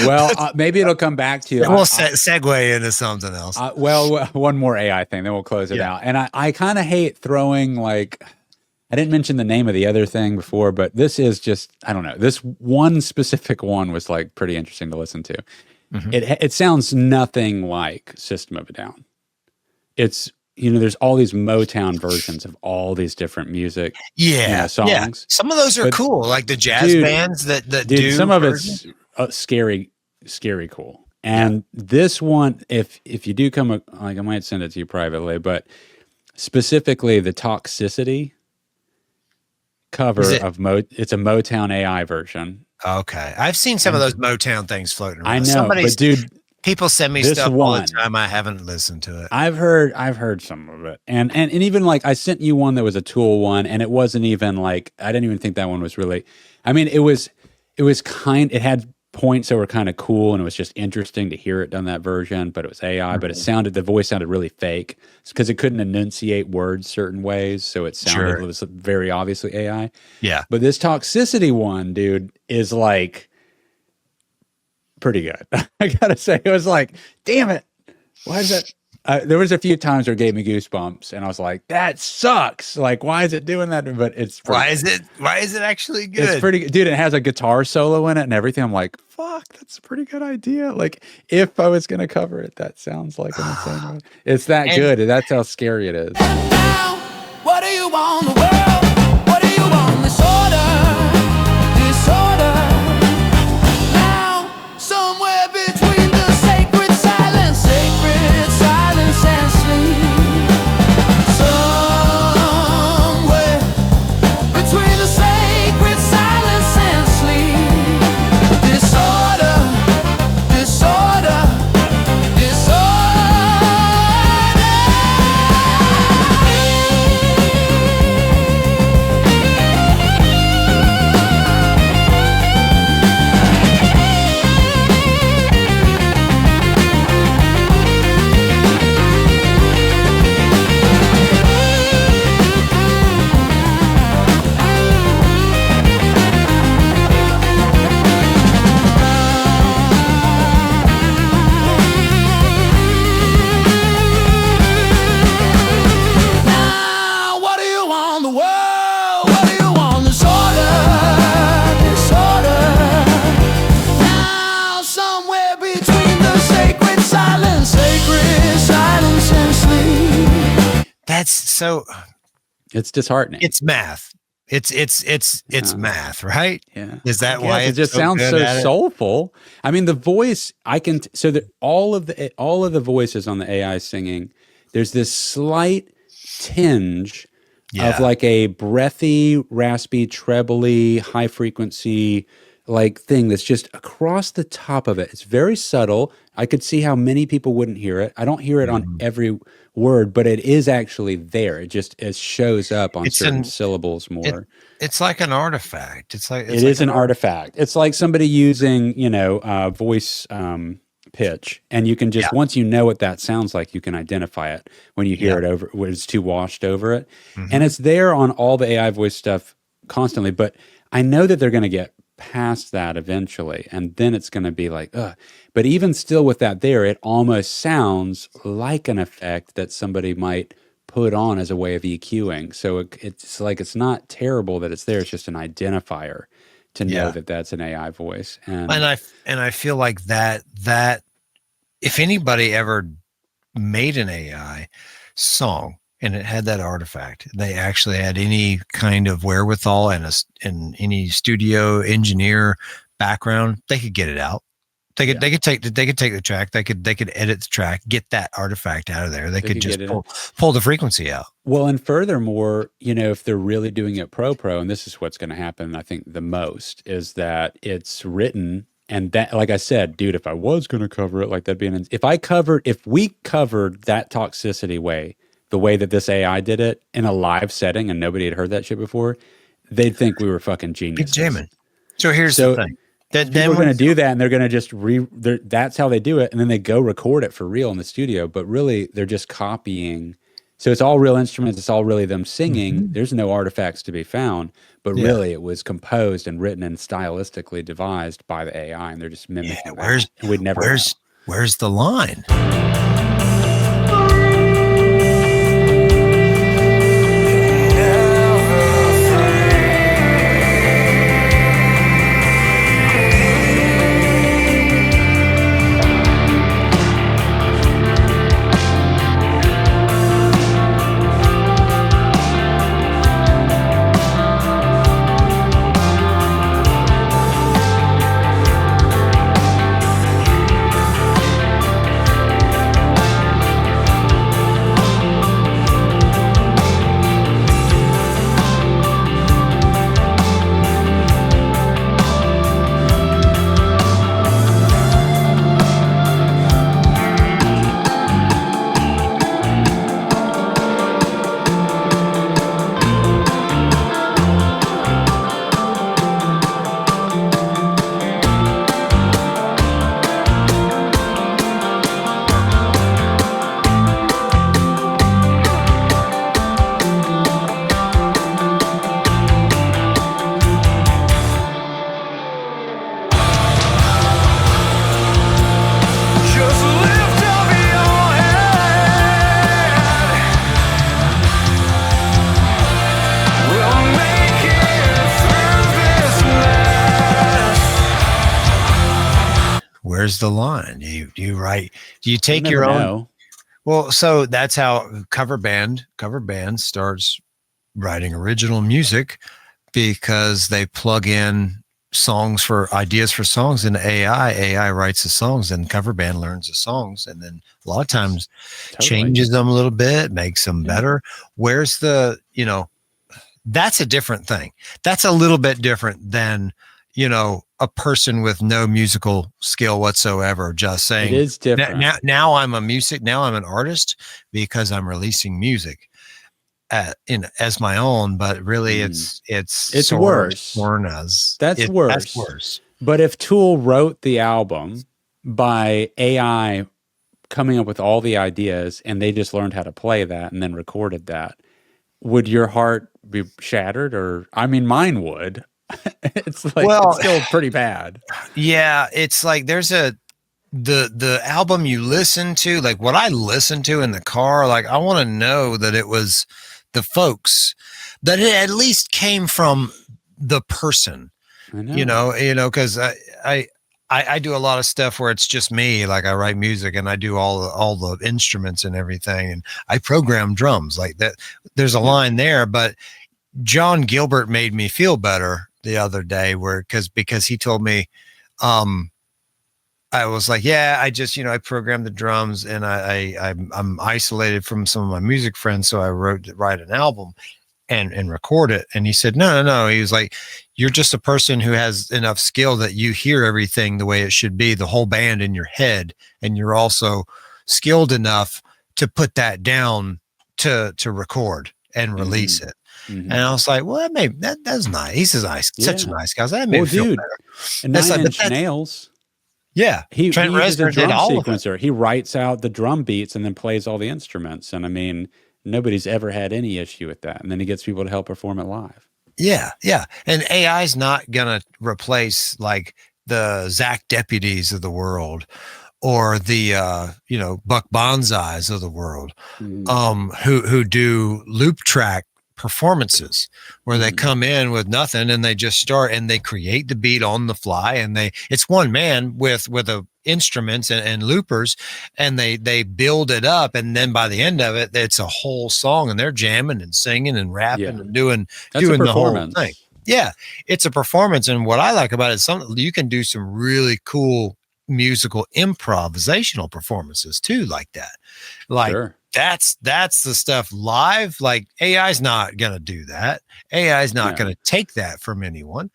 S3: Well, maybe it'll come back to you.
S2: We'll segue into something else.
S3: Well, one more AI thing, then we'll close it out. And I kind of hate throwing, like, I didn't mention the name of the other thing before, but this is just, I don't know. This one specific one was like pretty interesting to listen to. Mm-hmm. It sounds nothing like System of a Down. It's, there's all these Motown versions of all these different music songs.
S2: Yeah. Some of those are cool, like the jazz bands that do.
S3: Some of it's scary cool. And this one, if you do come, like, I might send it to you privately, but specifically the Toxicity cover it's a Motown AI version.
S2: Okay. I've seen some of those Motown things floating around.
S3: I know, but dude,
S2: people send me stuff all the time. I haven't listened to it.
S3: I've heard some of it. And even like I sent you one that was a Tool one, and it wasn't even like, I didn't even think that one was really, I mean, it had points that were kind of cool, and it was just interesting to hear it done that version, but it was AI, but the voice sounded really fake because it couldn't enunciate words certain ways. So it sounded, it was very obviously AI.
S2: Yeah.
S3: But this Toxicity one, dude, is like pretty good. I gotta say, it was like, damn it. Why is that? There was a few times where it gave me goosebumps, and I was like, "That sucks! Like, why is it doing that?" But it's
S2: why is it actually good?
S3: It's pretty good, dude. It has a guitar solo in it and everything. I'm like, "Fuck, that's a pretty good idea." Like, if I was gonna cover it, that sounds like an insane one. It's that good. That's how scary it is.
S9: Now, what do you want the world? What do you want? Disorder. Now, somewhere between the sacred silence and sleep. Somewhere between the sacred silence and sleep. Disorder.
S2: So
S3: it's disheartening.
S2: It's math. It's math, right?
S3: Yeah.
S2: Is that why
S3: it just sounds so soulful? I mean, the voice, all of the voices on the AI singing, there's this slight tinge of like a breathy, raspy, trebly, high frequency like thing that's just across the top of it. It's very subtle. I could see how many people wouldn't hear it. I don't hear it on every word, but it is actually there. It shows up on certain syllables more.
S2: It's like an artifact. It
S3: is an artifact. It's like somebody using, voice pitch, and you can just once you know what that sounds like, you can identify it when you hear it over when it's too washed over it. And it's there on all the AI voice stuff constantly, but I know that they're going to get past that eventually, and then it's going to be like, ugh. But even still with that there, it almost sounds like an effect that somebody might put on as a way of EQing. So it's like, it's not terrible that it's there. It's just an identifier to know that that's an AI voice. And
S2: I feel like that if anybody ever made an AI song and it had that artifact, they actually had any kind of wherewithal and any studio engineer background, they could get it out. They could take the track. They could edit the track, get that artifact out of there. They could just pull the frequency out.
S3: Well, and furthermore, if they're really doing it pro, and this is what's going to happen, I think the most is that it's written, and that, like I said, dude, if I was going to cover it, like that'd be if we covered that Toxicity way, the way that this AI did it in a live setting, and nobody had heard that shit before, they'd think we were fucking geniuses.
S2: Big jamming. So here's the thing. That
S3: People are going to do that, and they're going to just that's how they do it, and then they go record it for real in the studio. But really, they're just copying. So it's all real instruments. It's all really them singing. There's no artifacts to be found, but really, it was composed and written and stylistically devised by the AI, and they're just mimicking.
S2: Yeah,
S3: we'd never.
S2: Where's the line? Where's the line? You write? Do you take your own? Well, so that's how cover band starts writing original music, because they plug in ideas for songs into AI. AI writes the songs, and cover band learns the songs, and then a lot of times changes them a little bit, makes them better. Where's the, that's a different thing. That's a little bit different than, a person with no musical skill whatsoever just saying,
S3: it is different.
S2: Now I'm an artist because I'm releasing music as my own, but really it's
S3: worse. That's worse.
S2: That's worse.
S3: But if Tool wrote the album by AI coming up with all the ideas, and they just learned how to play that and then recorded that, would your heart be shattered? Or, I mean, mine would. It's like, it's still pretty bad.
S2: Yeah, it's like there's the album you listen to, like what I listen to in the car, like I want to know that it was the folks, that it at least came from the person. I know. Because I do a lot of stuff where it's just me, like I write music and I do all the instruments and everything, and I program drums like that. There's a line there, but John Gilbert made me feel better the other day because he told me, I was like, yeah, I just, I programmed the drums, and I'm isolated from some of my music friends. So I write an album and record it. And he said, no. He was like, you're just a person who has enough skill that you hear everything the way it should be, the whole band in your head. And you're also skilled enough to put that down to record and release it. Mm-hmm. And I was like, well, that's nice. He's such a nice guy. That made me feel better.
S3: And Nine Inch Nails.
S2: Yeah.
S3: He uses a drum sequencer. He writes out the drum beats and then plays all the instruments. And I mean, nobody's ever had any issue with that. And then he gets people to help perform it live.
S2: Yeah. Yeah. And AI is not going to replace like the Zach Deputies of the world, or the, Buck Bonsais of the world, who do loop track performances where they come in with nothing and they just start and they create the beat on the fly, and it's one man with a instruments and loopers, and they build it up, and then by the end of it, it's a whole song, and they're jamming and singing and rapping and doing the whole thing. Yeah, it's a performance. And what I like about it is you can do some really cool musical improvisational performances too, like that. Like, sure. That's the stuff live. Like AI is not going to do that. AI is not going to take that from anyone.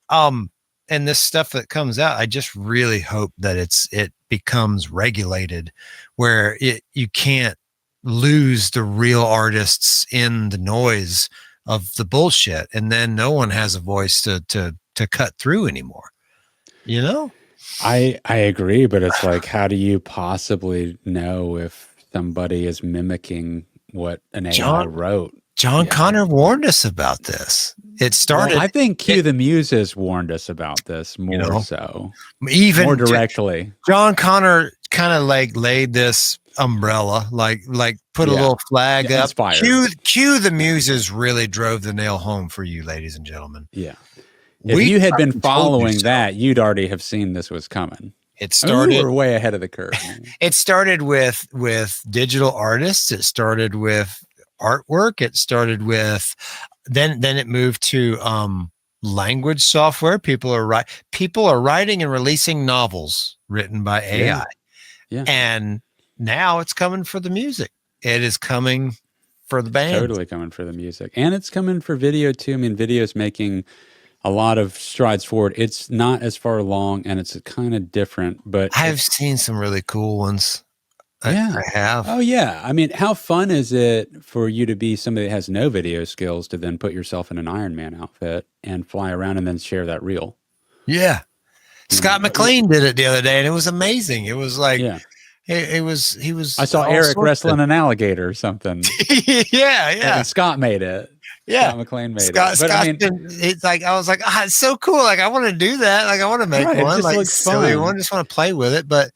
S2: And this stuff that comes out, I just really hope that it becomes regulated, where you can't lose the real artists in the noise of the bullshit, and then no one has a voice to cut through anymore. You know?
S3: I agree, but it's like, how do you possibly know if somebody is mimicking what an AI wrote?
S2: John Connor warned us about this. It started.
S3: Well, I think the Muses warned us about this more even more directly.
S2: John Connor kind of like laid this umbrella, like put a little flag up. Cue the Muses really drove the nail home for you, ladies and gentlemen.
S3: Yeah. If you had been following that, you'd already have seen this was coming.
S2: It started.
S3: We were way ahead of the curve.
S2: It started with digital artists. It started with artwork. It started with then it moved to language software. People are writing and releasing novels written by AI.
S3: Yeah.
S2: And now it's coming for the music. It is coming for the band.
S3: Totally coming for the music. And it's coming for video too. I mean, video's making a lot of strides forward. It's not as far along and it's kind of different, but
S2: I've seen some really cool ones. I have.
S3: Oh yeah. I mean, how fun is it for you to be somebody that has no video skills to then put yourself in an Iron Man outfit and fly around and then share that reel?
S2: Yeah. Scott McLean did it the other day and it was amazing. It was like, he was.
S3: I saw Eric wrestling an alligator or something.
S2: Yeah.
S3: And Scott made it.
S2: Yeah.
S3: Scott McLean made it.
S2: But it's like, I was like, it's so cool. Like, I want to do that. Like, I want to make one. Like, silly one. Just want to play with it. But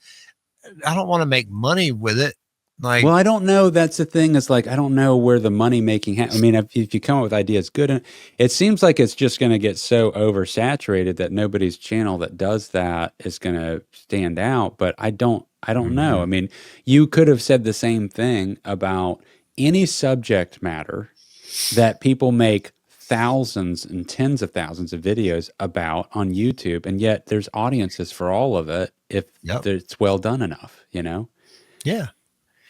S2: I don't want to make money with it. Like,
S3: well, I don't know. That's the thing. Is like, I don't know where the money making. I mean, if you come up with ideas, good. It seems like it's just going to get so oversaturated that nobody's channel that does that is going to stand out. But I don't know. I mean, you could have said the same thing about any subject matter that people make thousands and tens of thousands of videos about on YouTube, and yet there's audiences for all of it if it's well done enough, you know?
S2: Yeah.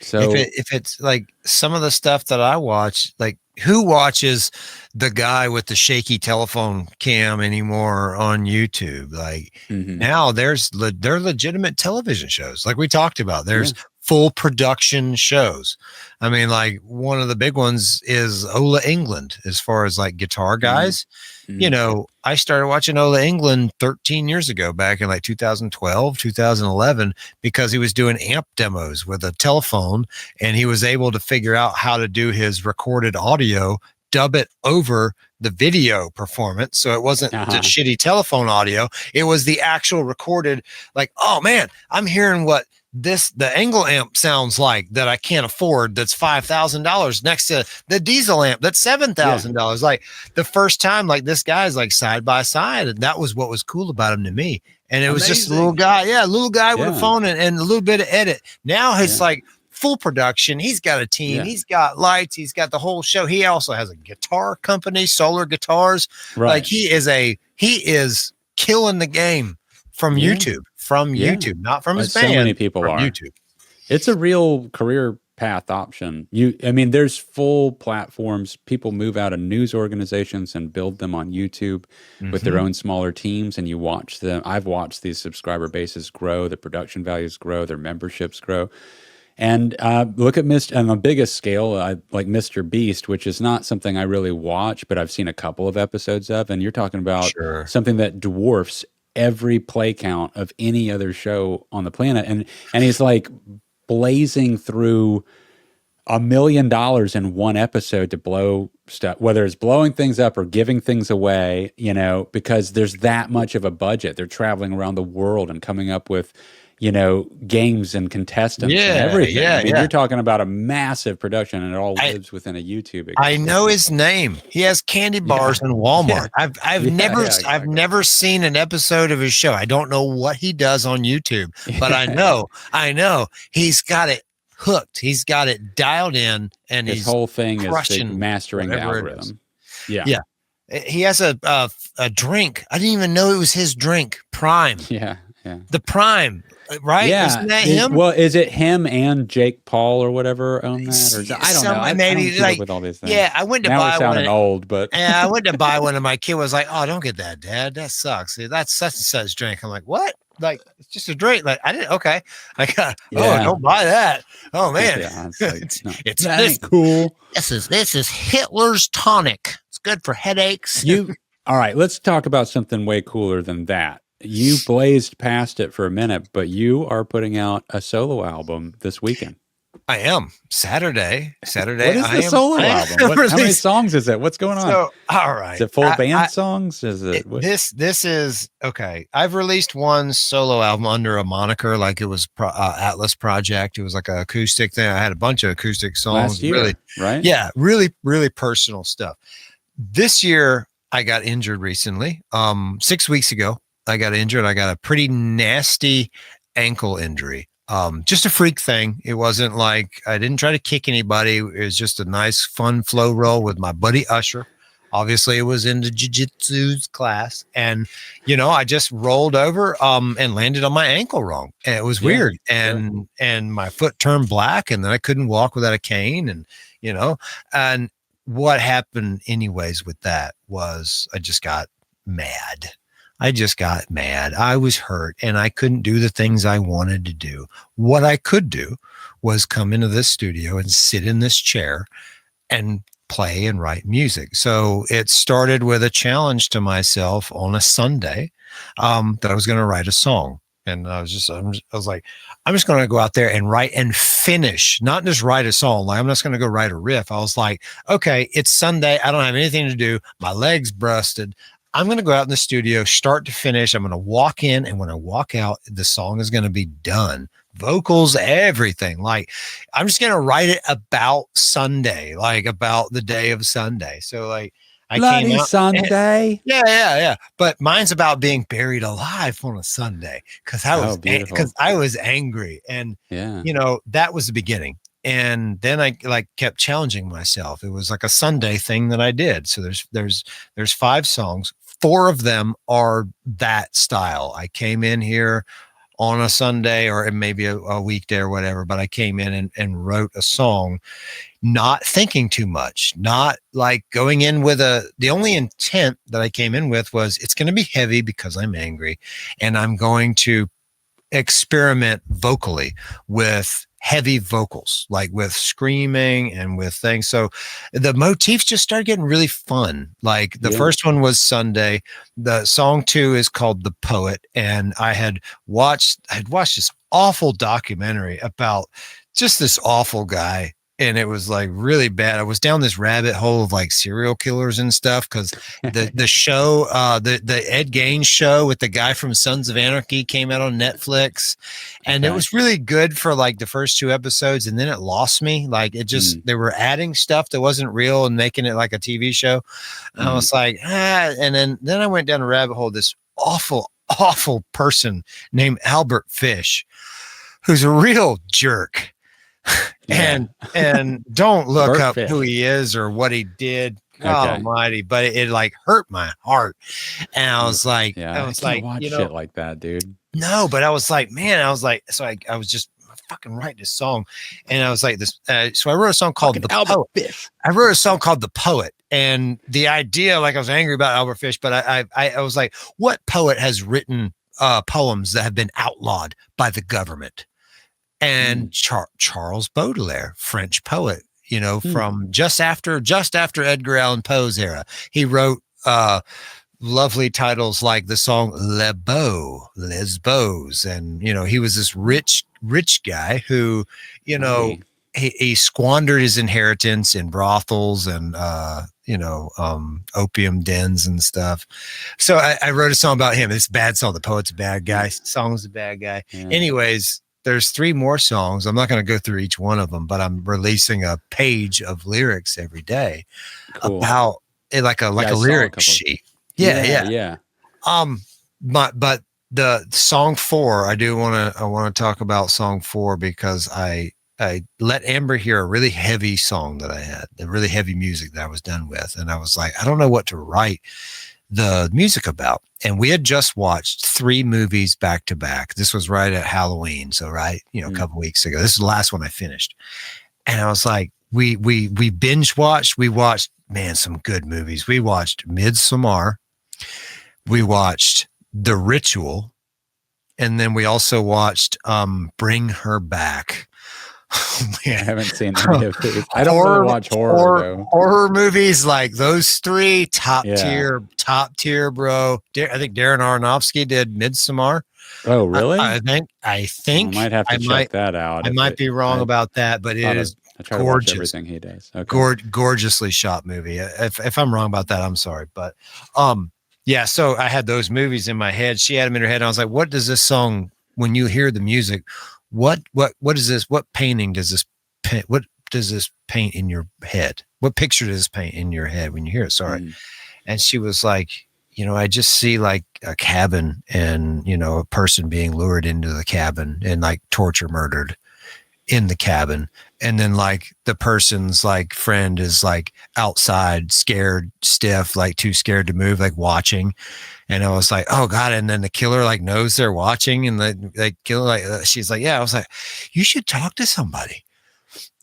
S3: So
S2: if it's like some of the stuff that I watch, like who watches the guy with the shaky telephone cam anymore on YouTube? Like now they're legitimate television shows. Like we talked about, there's full production shows. I mean, like one of the big ones is Ola England, as far as like guitar guys. You know, I started watching Ola England 13 years ago, back in like 2012, 2011, because he was doing amp demos with a telephone and he was able to figure out how to do his recorded audio, dub it over the video performance. So it wasn't the shitty telephone audio. It was the actual recorded, like, oh man, I'm hearing what the Angle amp sounds like that I can't afford. That's $5,000 next to the diesel amp. That's $7,000. Like the first time, like this guy's like side by side. And that was what was cool about him to me. And it was just a little guy. Yeah. A little guy with a phone and a little bit of edit. Now it's like full production. He's got a team. He's got lights. He's got the whole show. He also has a guitar company, Solar Guitars. Like he is killing the game from YouTube. From YouTube, not from his band.
S3: So many people are.
S2: YouTube.
S3: It's a real career path option. I mean, there's full platforms. People move out of news organizations and build them on YouTube with their own smaller teams, and you watch them. I've watched these subscriber bases grow, the production values grow, their memberships grow. And look at on the biggest scale, like Mr. Beast, which is not something I really watch, but I've seen a couple of episodes of, and you're talking about something that dwarfs every play count of any other show on the planet. And he's like blazing through $1 million in one episode to blow stuff, whether it's blowing things up or giving things away, you know, because there's that much of a budget. They're traveling around the world and coming up with, you know, games and contestants and everything. I mean, you're talking about a massive production, and it all lives within a YouTube.
S2: I know his name. He has candy bars in Walmart. I've never seen an episode of his show. I don't know what he does on YouTube, but I know he's got it hooked. He's got it dialed in, and his
S3: whole thing is like mastering the algorithm.
S2: Yeah. He has a drink. I didn't even know it was his drink. Prime.
S3: Yeah.
S2: The Prime. Right?
S3: Yeah.
S2: Isn't that him?
S3: Well, is it him and Jake Paul or whatever own that? Or I don't know.
S2: Maybe
S3: I don't
S2: like
S3: with all these things.
S2: Yeah, I went to
S3: now
S2: buy
S3: we're sounding
S2: one.
S3: Old, but
S2: I went to buy one, and my kid was like, "Oh, don't get that, Dad. That sucks. That's such and such drink." I'm like, "What? Like it's just a drink?" Like I didn't. Okay. Like don't buy that. Oh man,
S3: it's this cool.
S2: This is Hitler's tonic. It's good for headaches.
S3: All right, let's talk about something way cooler than that. you blazed past it for a minute, but you are putting out a solo album this weekend.
S2: I am. Saturday.
S3: What is the solo album? How many songs is it? What's going on?
S2: So, all right.
S3: Is it full band songs? Is it
S2: this is okay. I've released one solo album under a moniker, like it was Atlas Project. It was like an acoustic thing. I had a bunch of acoustic songs.
S3: Last year,
S2: really,
S3: right?
S2: Yeah, really, really personal stuff. This year, I got injured recently. 6 weeks ago, I got injured. I got a pretty nasty ankle injury. Just a freak thing. It wasn't like I didn't try to kick anybody. It was just a nice, fun flow roll with my buddy Usher. Obviously, it was in the jiu-jitsu's class, and I just rolled over and landed on my ankle wrong, and it was weird. And my foot turned black, and then I couldn't walk without a cane, and and what happened anyways with that was I just got mad. I was hurt and I couldn't do the things I wanted to do. What I could do was come into this studio and sit in this chair and play and write music. So it started with a challenge to myself on a Sunday that I was going to write a song. And I was like, I'm just going to go out there and write and finish, not just write a song. Like, I'm just going to go write a riff. I was like, okay, it's Sunday. I don't have anything to do. My leg's busted. I'm going to go out in the studio, start to finish. I'm going to walk in, and when I walk out, the song is going to be done. Vocals, everything. Like, I'm just going to write it about Sunday, like about the day of Sunday. So, like, I came out
S3: Sunday.
S2: Yeah. But mine's about being buried alive on a Sunday because I was angry, and that was the beginning. And then I kept challenging myself. It was like a Sunday thing that I did. So there's 5 songs. 4 of them are that style. I came in here on a Sunday or maybe a weekday or whatever, but I came in and wrote a song, not thinking too much, not like going in with the only intent that I came in with was it's going to be heavy because I'm angry, and I'm going to experiment vocally with heavy vocals, like with screaming and with things. So the motifs just started getting really fun. Like the first one was Sunday. The song 2 is called The Poet. And I had watched this awful documentary about just this awful guy. And it was like really bad. I was down this rabbit hole of like serial killers and stuff because the show, the Ed Gaines show with the guy from Sons of Anarchy came out on Netflix, and it was really good for like the first 2 episodes, and then it lost me. Like it just they were adding stuff that wasn't real and making it like a TV show. And I was like, and then I went down a rabbit hole. This awful person named Albert Fish, who's a real jerk. And don't look up who he is or what he did. God almighty, but it like hurt my heart. And I was like,
S3: watch shit like that, dude.
S2: No, but I was like, man, I was just fucking write this song. And I was like this. So I wrote a song called The Poet. I wrote a song called The Poet. And the idea, like I was angry about Albert Fish, but I was like, what poet has written poems that have been outlawed by the government? And Charles Baudelaire, French poet, from just after Edgar Allan Poe's era. He wrote lovely titles like the song Les Beaux. And, he was this rich guy who, he squandered his inheritance in brothels and, opium dens and stuff. So I wrote a song about him. It's a bad song. The poet's a bad guy. Song's a bad guy. Yeah. Anyways, there's 3 more songs. I'm not going to go through each one of them, but I'm releasing a page of lyrics every day about it, like a lyric sheet. Yeah. But the song 4, I want to talk about song 4 because I let Amber hear a really heavy song that I had, the really heavy music that I was done with. And I was like, I don't know what to write the music about. And we had just watched 3 movies back to back. This was right at Halloween. So a couple weeks ago, this is the last one I finished. And I was like, we binge watched, we watched, man, some good movies. We watched Midsommar. We watched The Ritual. And then we also watched Bring Her Back.
S3: I haven't seen any of these. I don't really watch horror though.
S2: Horror movies like those three, top
S3: Yeah.
S2: tier, bro. I think Darren Aronofsky did Midsommar.
S3: Oh, really?
S2: I think
S3: I might have to check that out.
S2: I might be wrong about that, but it is
S3: I try to watch everything he does. Okay.
S2: Gorgeously shot movie. If I'm wrong about that, I'm sorry. But yeah, so I had those movies in my head. She had them in her head. And I was like, what does this song, when you hear the music, what is this? What painting does this paint? What does this paint in your head? What picture does this paint in your head when you hear it? Sorry. And she was like, I just see like a cabin and, a person being lured into the cabin and like torture murdered in the cabin. And then like the person's like friend is like outside, scared, stiff, like too scared to move, like watching. And I was like, oh God. And then the killer like knows they're watching, and the killer, like, she's like, yeah. I was like, you should talk to somebody.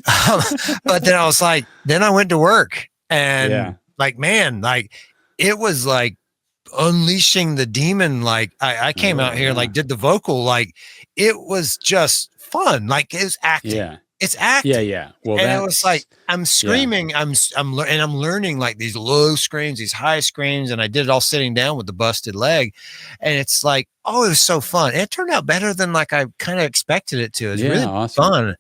S2: But then I was like, then I went to work, and like, man, like it was like unleashing the demon. Like I came out here, like did the vocal, like it was just fun. Like it was acting. Yeah. It's acting.
S3: Yeah. Well,
S2: and it was like, I'm screaming, I'm learning like these low screams, these high screams. And I did it all sitting down with the busted leg. And it's like, oh, it was so fun. And it turned out better than like I kind of expected it to. It was really awesome. Fun.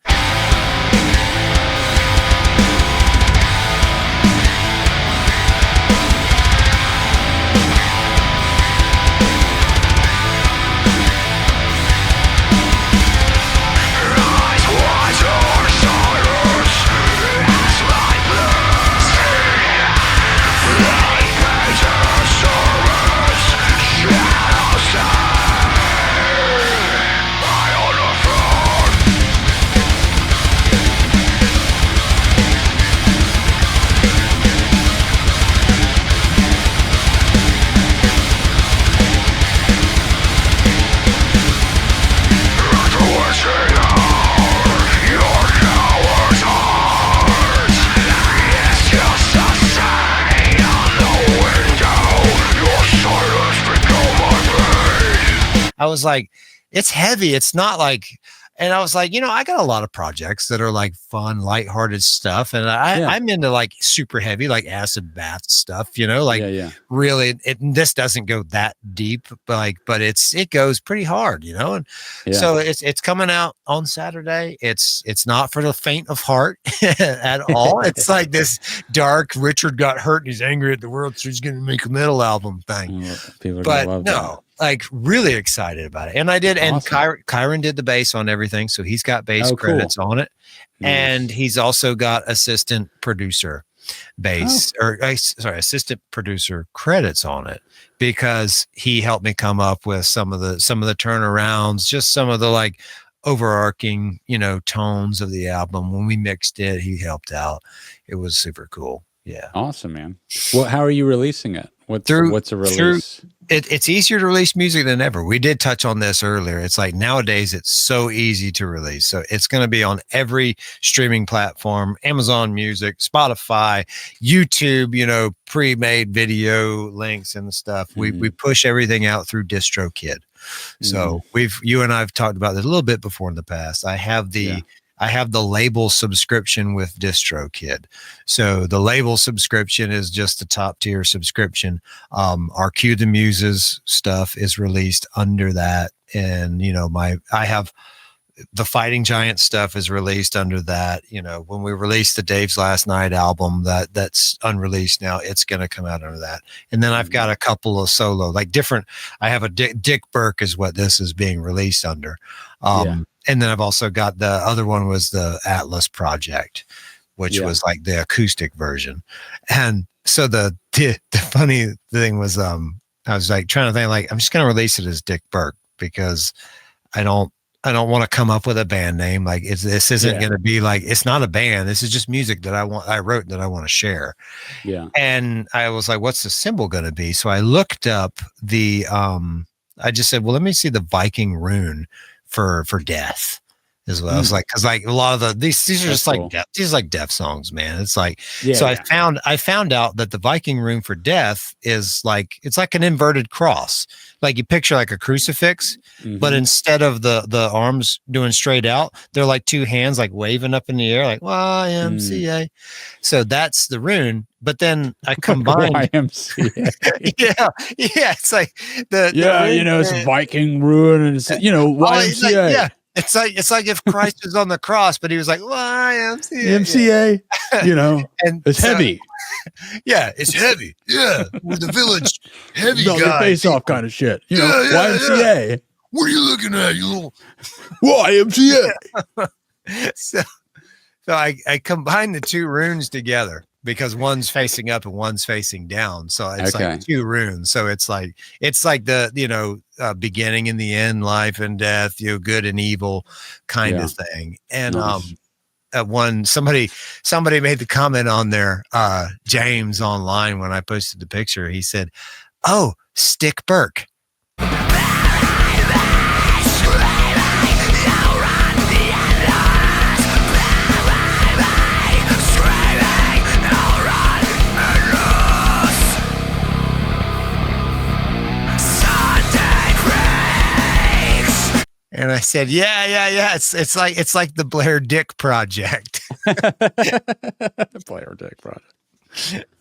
S2: I was like, it's heavy. It's not like, and I was like, I got a lot of projects that are like fun, lighthearted stuff. And I'm into like super heavy, like acid bath stuff, really, this doesn't go that deep, but it goes pretty hard, and so it's coming out on Saturday. It's not for the faint of heart at all. It's like this dark, Richard got hurt and he's angry at the world, so he's going to make a metal album thing.
S3: People are gonna love that.
S2: Like really excited about it. And I did, awesome. And Kyron did the bass on everything. So he's got bass credits on it. Nice. And he's also got assistant producer assistant producer credits on it, because he helped me come up with some of the turnarounds, just some of the like overarching, tones of the album. When we mixed it, he helped out. It was super cool. Yeah.
S3: Awesome, man. Well, how are you releasing it? What's a release?
S2: It's easier to release music than ever. We did touch on this earlier. It's like nowadays it's so easy to release. So it's going to be on every streaming platform, Amazon Music, Spotify, YouTube, pre-made video links and stuff. Mm-hmm. We push everything out through DistroKid. So you and I've talked about this a little bit before in the past. I have the label subscription with DistroKid. So the label subscription is just the top tier subscription. Our Cue the Muses stuff is released under that. And, I have the Fighting Giant stuff is released under that. When we released the Dave's Last Night album, that's unreleased now, it's going to come out under that. And then I've got a couple of solo, like different, I have a Dick Burke is what this is being released under. And then I've also got the other one was the Atlas Project, which was like the acoustic version. And so the funny thing was, I was like trying to think, like, I'm just going to release it as Dick Burke, because I don't want to come up with a band name. Like this isn't going to be like, it's not a band. This is just music that I wrote that I want to share. Yeah. And I was like, what's the symbol going to be? So I looked up I just said, well, let me see the Viking rune for death. as well. It's like, cause like a lot of these are just like,
S3: cool.
S2: these are like death songs, man. It's like,
S3: Yeah,
S2: I found out that the Viking Room for Death is like, it's like an inverted cross. Like you picture like a crucifix, but instead of the arms doing straight out, they're like two hands like waving up in the air, like YMCA. So that's the rune. But then I combined
S3: YMCA.
S2: yeah. It's like
S3: it's Viking ruin and it's, YMCA.
S2: It's like if Christ was on the cross, but he was like, YMCA.
S3: MCA,
S2: and
S3: it's heavy.
S2: Yeah, it's heavy. Yeah, with the village heavy guy.
S3: Your face off kind of shit. YMCA.
S2: Yeah. What are you looking at, you little
S3: YMCA?
S2: so I combined the two runes together because one's facing up and one's facing down. So it's like two runes. So it's like the beginning and the end, life and death, good and evil kind of thing. And somebody made the comment on there, James online, when I posted the picture, he said, "Oh, Stick Burke." And I said, yeah. It's like the Blair Dick Project.
S3: Blair Dick Project.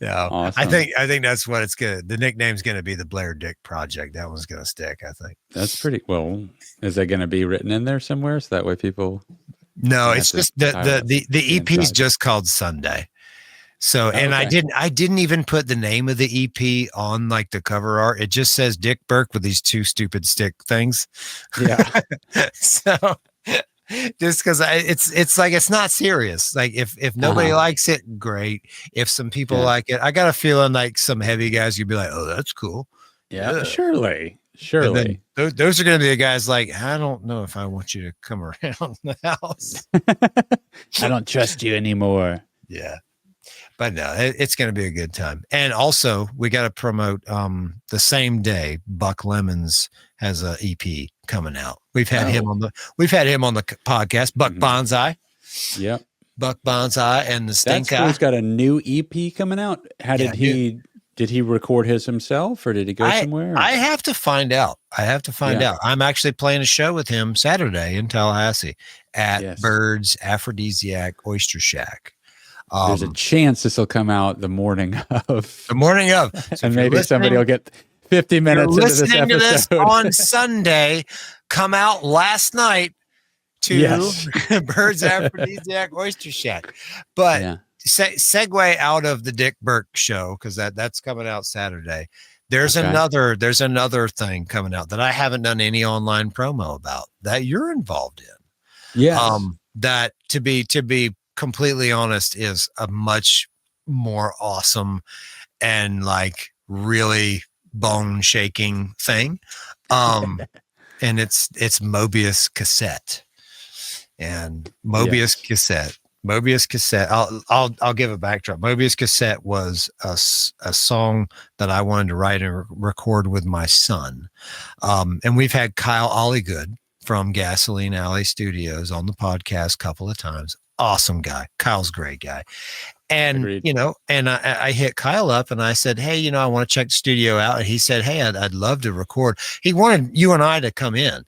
S2: Yeah,
S3: awesome.
S2: I think that's what it's gonna. The nickname's gonna be the Blair Dick Project. That one's gonna stick. I think
S3: that's pretty well. Is that gonna be written in there somewhere so that way people?
S2: No, it's just the EP is just called Sunday. So, and I didn't even put the name of the EP on like the cover art. It just says Dick Burke with these two stupid stick things.
S3: Yeah.
S2: So just because it's like, it's not serious. Like if nobody likes it, great. If some people like it, I got a feeling like some heavy guys, you'd be like, oh, that's cool.
S3: Yeah. Surely.
S2: Those are going to be the guys like, I don't know if I want you to come around the house.
S3: I don't trust you anymore.
S2: Yeah. But no, it's going to be a good time. And also, we got to promote the same day. Buck Lemons has a EP coming out. We've had him on the podcast. Buck Bonsai.
S3: Yep.
S2: Buck Bonsai and the Stink Eye.
S3: He's got a new EP coming out. How did he? Did he record his himself, or did he go somewhere?
S2: I have to find out. out. I'm actually playing a show with him Saturday in Tallahassee at Bird's Aphrodisiac Oyster Shack.
S3: There's a chance this will come out the morning of.
S2: So
S3: and maybe somebody will get 50 minutes into this episode.
S2: To this on Sunday. Come out last night to Bird's Aphrodisiac Oyster Shack. But segue out of the Dick Burke show, because that's coming out Saturday. There's another thing coming out that I haven't done any online promo about that you're involved in.
S3: Yeah.
S2: That to be completely honest is a much more awesome and like really bone shaking thing. And it's Mobius Cassette. And Mobius Cassette. I'll give a backdrop. Mobius Cassette was a song that I wanted to write and record with my son. And we've had Kyle Ollygood from Gasoline Alley Studios on the podcast a couple of times. Awesome guy. Kyle's a great guy. And,
S3: Agreed.
S2: And I hit Kyle up and I said, hey, I want to check the studio out. And he said, hey, I'd love to record. He wanted you and I to come in.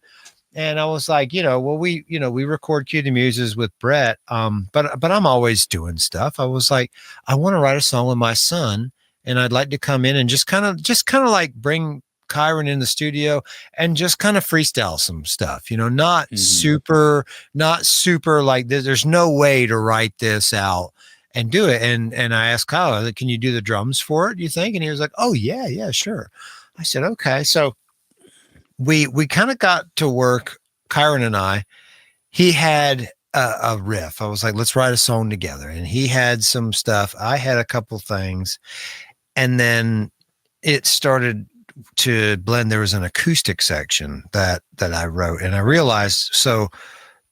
S2: And I was like, we record Cue the Muses with Brett. But I'm always doing stuff. I was like, I want to write a song with my son and I'd like to come in and just kind of like bring Kyron in the studio and just kind of freestyle some stuff, not super like this. There's no way to write this out and do it. And I asked Kyle, can you do the drums for it, do you think? And he was like, oh yeah, sure. I said, okay. So we kind of got to work, Kyron and I. He had a riff. I was like, let's write a song together. And he had some stuff. I had a couple things. And then it started to blend. There was an acoustic section that I wrote, and I realized, so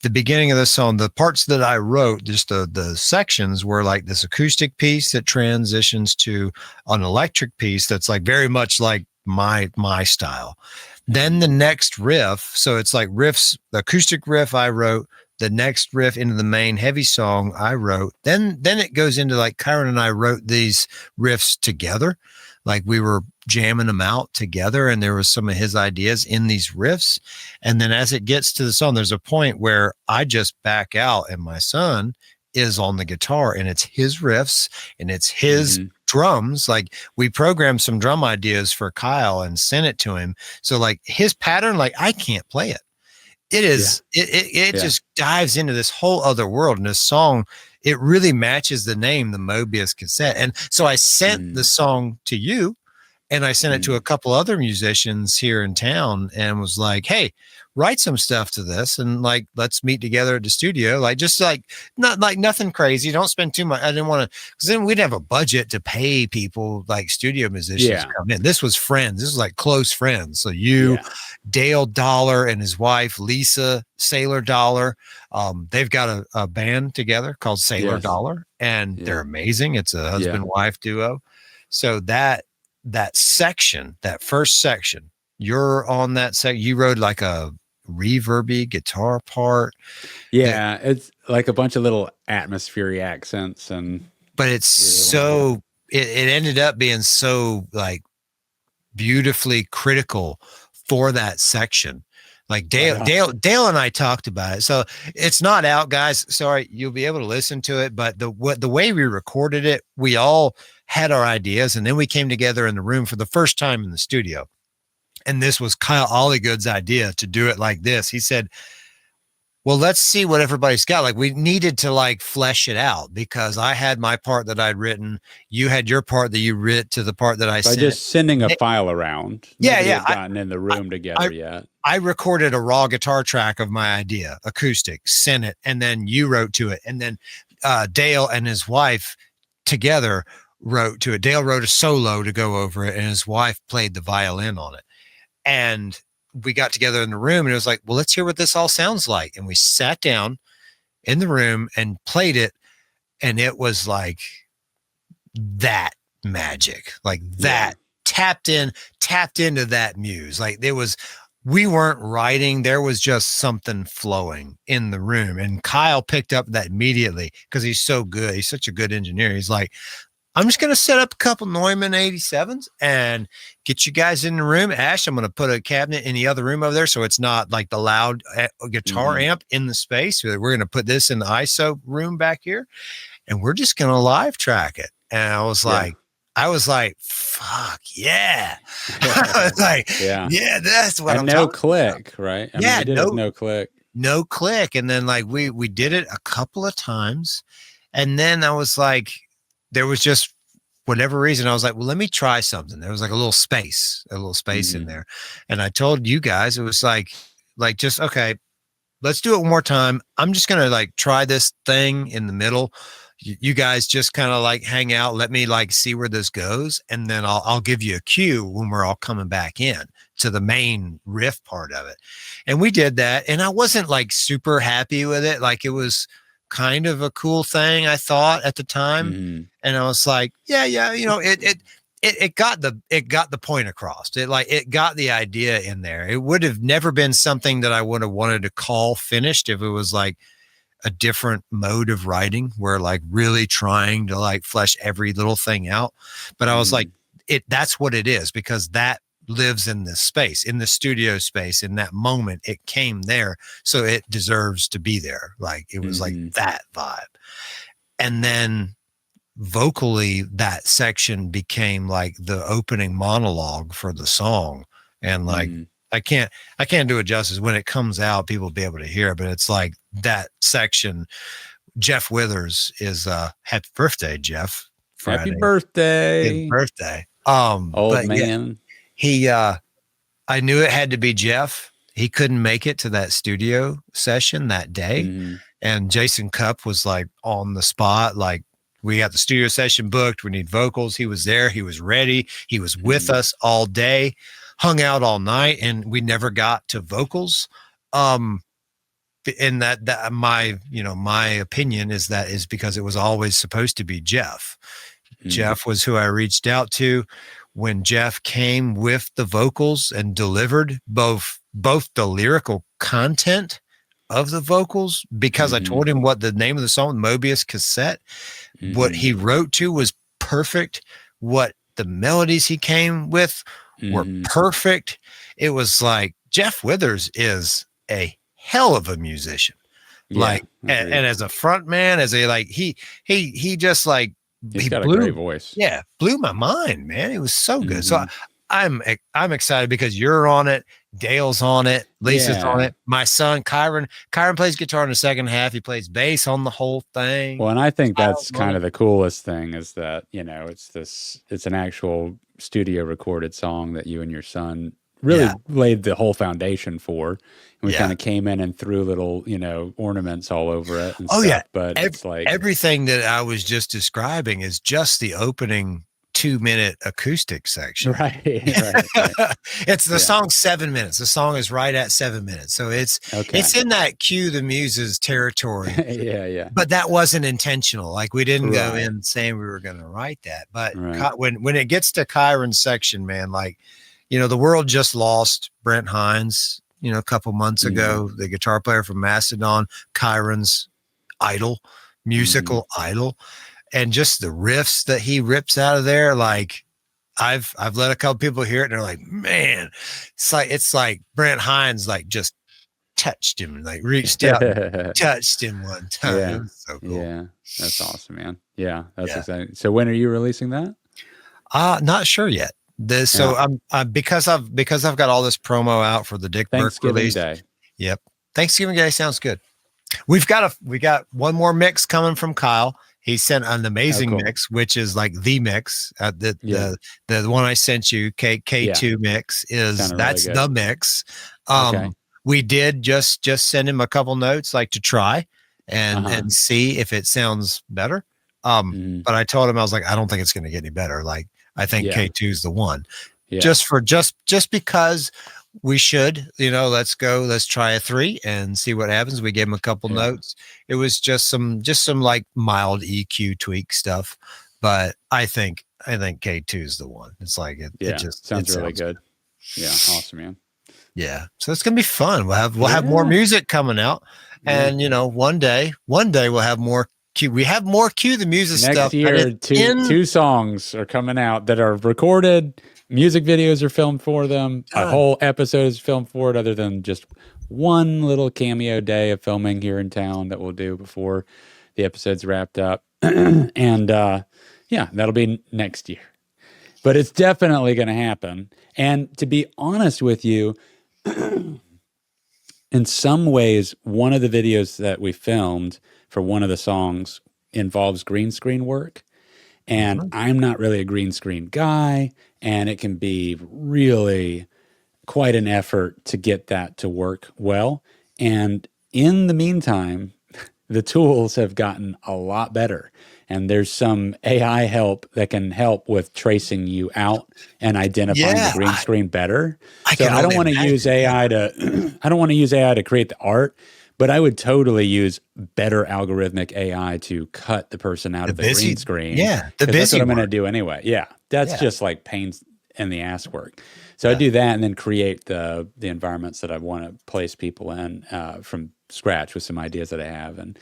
S2: the beginning of the song, the parts that I wrote, just the sections were like this acoustic piece that transitions to an electric piece that's like very much like my style. Then the next riff, so it's like riffs, the acoustic riff I wrote, the next riff into the main heavy song I wrote. Then it goes into like Kyron and I wrote these riffs together. Like we were jamming them out together, and there was some of his ideas in these riffs. And then as it gets to the song, there's a point where I just back out and my son is on the guitar, and it's his riffs and it's his drums. Like we programmed some drum ideas for Kyle and sent it to him. So like his pattern, like I can't play it. It is, it just dives into this whole other world. And this song, it really matches the name, the Mobius Cassette. And so I sent the song to you, and I sent it to a couple other musicians here in town, and was like, hey, write some stuff to this, and like, let's meet together at the studio. Like, just like, not like nothing crazy. Don't spend too much. I didn't want to, because then we'd have a budget to pay people like studio musicians to come in. This was friends. This was like close friends. So you, Dale Dollar and his wife, Lisa Sailor Dollar, they've got a band together called Sailor Dollar, and they're amazing. It's a husband-wife duo. So that section, that first section, you're on that section. You wrote like a reverby guitar part.
S3: Yeah, it's like a bunch of little atmospheric accents,
S2: but it's so it ended up being so like beautifully critical for that section. Like Dale and I talked about it. So it's not out, guys. Sorry, you'll be able to listen to it. But the way we recorded it, we all had our ideas, and then we came together in the room for the first time in the studio. And this was Kyle Olligood's idea to do it like this. He said, well, let's see what everybody's got. Like we needed to like flesh it out, because I had my part that I'd written. You had your part that you writ to the part that I sent.
S3: By just sending a file around. Nobody had
S2: I
S3: gotten in the room together yet.
S2: I recorded a raw guitar track of my idea, acoustic, sent it, and then you wrote to it. And then Dale and his wife together wrote to it. Dale wrote a solo to go over it, and his wife played the violin on it. And we got together in the room, and it was like, well, let's hear what this all sounds like. And we sat down in the room and played it. And it was like that magic, like that tapped into that muse. Like we weren't writing. There was just something flowing in the room. And Kyle picked up that immediately, because he's so good. He's such a good engineer. He's like, I'm just going to set up a couple Neumann 87s and get you guys in the room. Ash, I'm going to put a cabinet in the other room over there, so it's not like the loud guitar amp in the space. We're going to put this in the ISO room back here, and we're just going to live track it. And I was like, fuck yeah. I was like, yeah, that's what I'm talking about.
S3: Click, right? I mean, we did no click. No click.
S2: And then like we did it a couple of times. And then I was like, there was just whatever reason, I was like, well, let me try something. There was like a little space in there. And I told you guys, it was like just, okay, let's do it one more time. I'm just going to like try this thing in the middle. You guys just kind of like hang out. Let me like see where this goes. And then I'll give you a cue when we're all coming back in to the main riff part of it. And we did that. And I wasn't like super happy with it. Like it was kind of a cool thing, I thought at the time. And I was like, yeah, you know, it got the point across. It got the idea in there. It would have never been something that I would have wanted to call finished if it was like a different mode of writing, where like really trying to like flesh every little thing out. But I was like, that's what it is, because that lives in this space, in the studio space. In that moment, it came there, so it deserves to be there. Like it was like that vibe. And then vocally, that section became like the opening monologue for the song. And like I can't do it justice. When it comes out, people will be able to hear it, but it's like that section. Jeff Withers is happy birthday, Jeff. Friday.
S3: Happy birthday.
S2: Happy birthday.
S3: Old man.
S2: Yeah, he I knew it had to be Jeff. He couldn't make it to that studio session that day. And Jason Cupp was like on the spot, like, we got the studio session booked. We need vocals. He was there. He was ready. He was with us all day, hung out all night, and we never got to vocals. And that my opinion is because it was always supposed to be Jeff. Jeff was who I reached out to. When Jeff came with the vocals and delivered both the lyrical content of the vocals because I told him what the name of the song, Mobius Cassette, what he wrote to was perfect. What the melodies he came with were perfect. It was like Jeff Withers is a hell of a musician. Like, and as a front man, as a, like, he just like,
S3: he's got a great voice.
S2: Yeah. Blew my mind, man. It was so good. So I'm excited because you're on it. Dale's on it. Lisa's on it. My son, Kyron plays guitar in the second half. He plays bass on the whole thing.
S3: Well, and I think that's kind of the coolest thing is that, you know, it's an actual studio recorded song that you and your son really laid the whole foundation for. And we kind of came in and threw little, you know, ornaments all over it. And stuff, but it's like
S2: everything that I was just describing is just the opening 2-minute acoustic section.
S3: Right.
S2: It's the song's 7 minutes. The song is right at 7 minutes. So it's in that cue the Muses territory. But that wasn't intentional. Like we didn't go in saying we were going to write that. But when it gets to Kyron's section, man, like, you know, the world just lost Brent Hines, you know, a couple months ago, the guitar player from Mastodon, Kyron's idol, musical idol. And just the riffs that he rips out of there, like I've let a couple people hear it and they're like, man, it's like Brent Hines like just touched him, like reached out and touched him one time.
S3: Yeah.
S2: It was so cool.
S3: Yeah, that's awesome, man. Yeah, that's exciting. So when are you releasing that?
S2: Not sure yet. I'm because I've got all this promo out for the Dick Burke release.
S3: Day.
S2: Yep, Thanksgiving Day sounds good. We got one more mix coming from Kyle. He sent an amazing mix, which is like the mix. The one I sent you, K2 mix is that's really the mix. We did just send him a couple notes like to try and see if it sounds better. But I told him, I was like, I don't think it's going to get any better. Like I think K2 is the one. Just because we should, you know, let's try a 3 and see what happens. We gave him a couple notes. It was just some like mild EQ tweak stuff, but I think K2 is the one. It's like it just
S3: sounds really good. Yeah. Awesome, man.
S2: Yeah. So it's going to be fun. We'll have more music coming out and, you know, one day we'll have more Q. We have more Q the Muses stuff.
S3: Next year, two songs are coming out that are recorded. Music videos are filmed for them. A whole episode is filmed for it, other than just one little cameo day of filming here in town that we'll do before the episode's wrapped up. And that'll be next year. But it's definitely going to happen. And to be honest with you, in some ways, one of the videos that we filmed for one of the songs involves green screen work. And I'm not really a green screen guy, and it can be really quite an effort to get that to work well. And in the meantime, the tools have gotten a lot better. And there's some AI help that can help with tracing you out and identifying the green screen better. I don't want to use AI to create the art, but I would totally use better algorithmic AI to cut the person out of the green screen.
S2: Yeah,
S3: that's what I'm going to do anyway. Yeah, that's just like pain in the ass work. So I do that and then create the environments that I want to place people in from scratch with some ideas that I have. And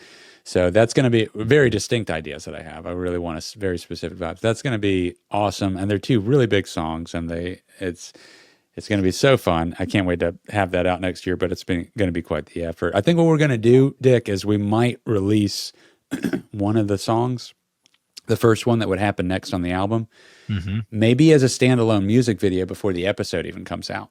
S3: so that's going to be very distinct ideas that I have. I really want a very specific vibes. That's going to be awesome. And they're two really big songs, and it's going to be so fun. I can't wait to have that out next year, but it's going to be quite the effort. I think what we're going to do, Dick, is we might release one of the songs, the first one that would happen next on the album, maybe as a standalone music video before the episode even comes out.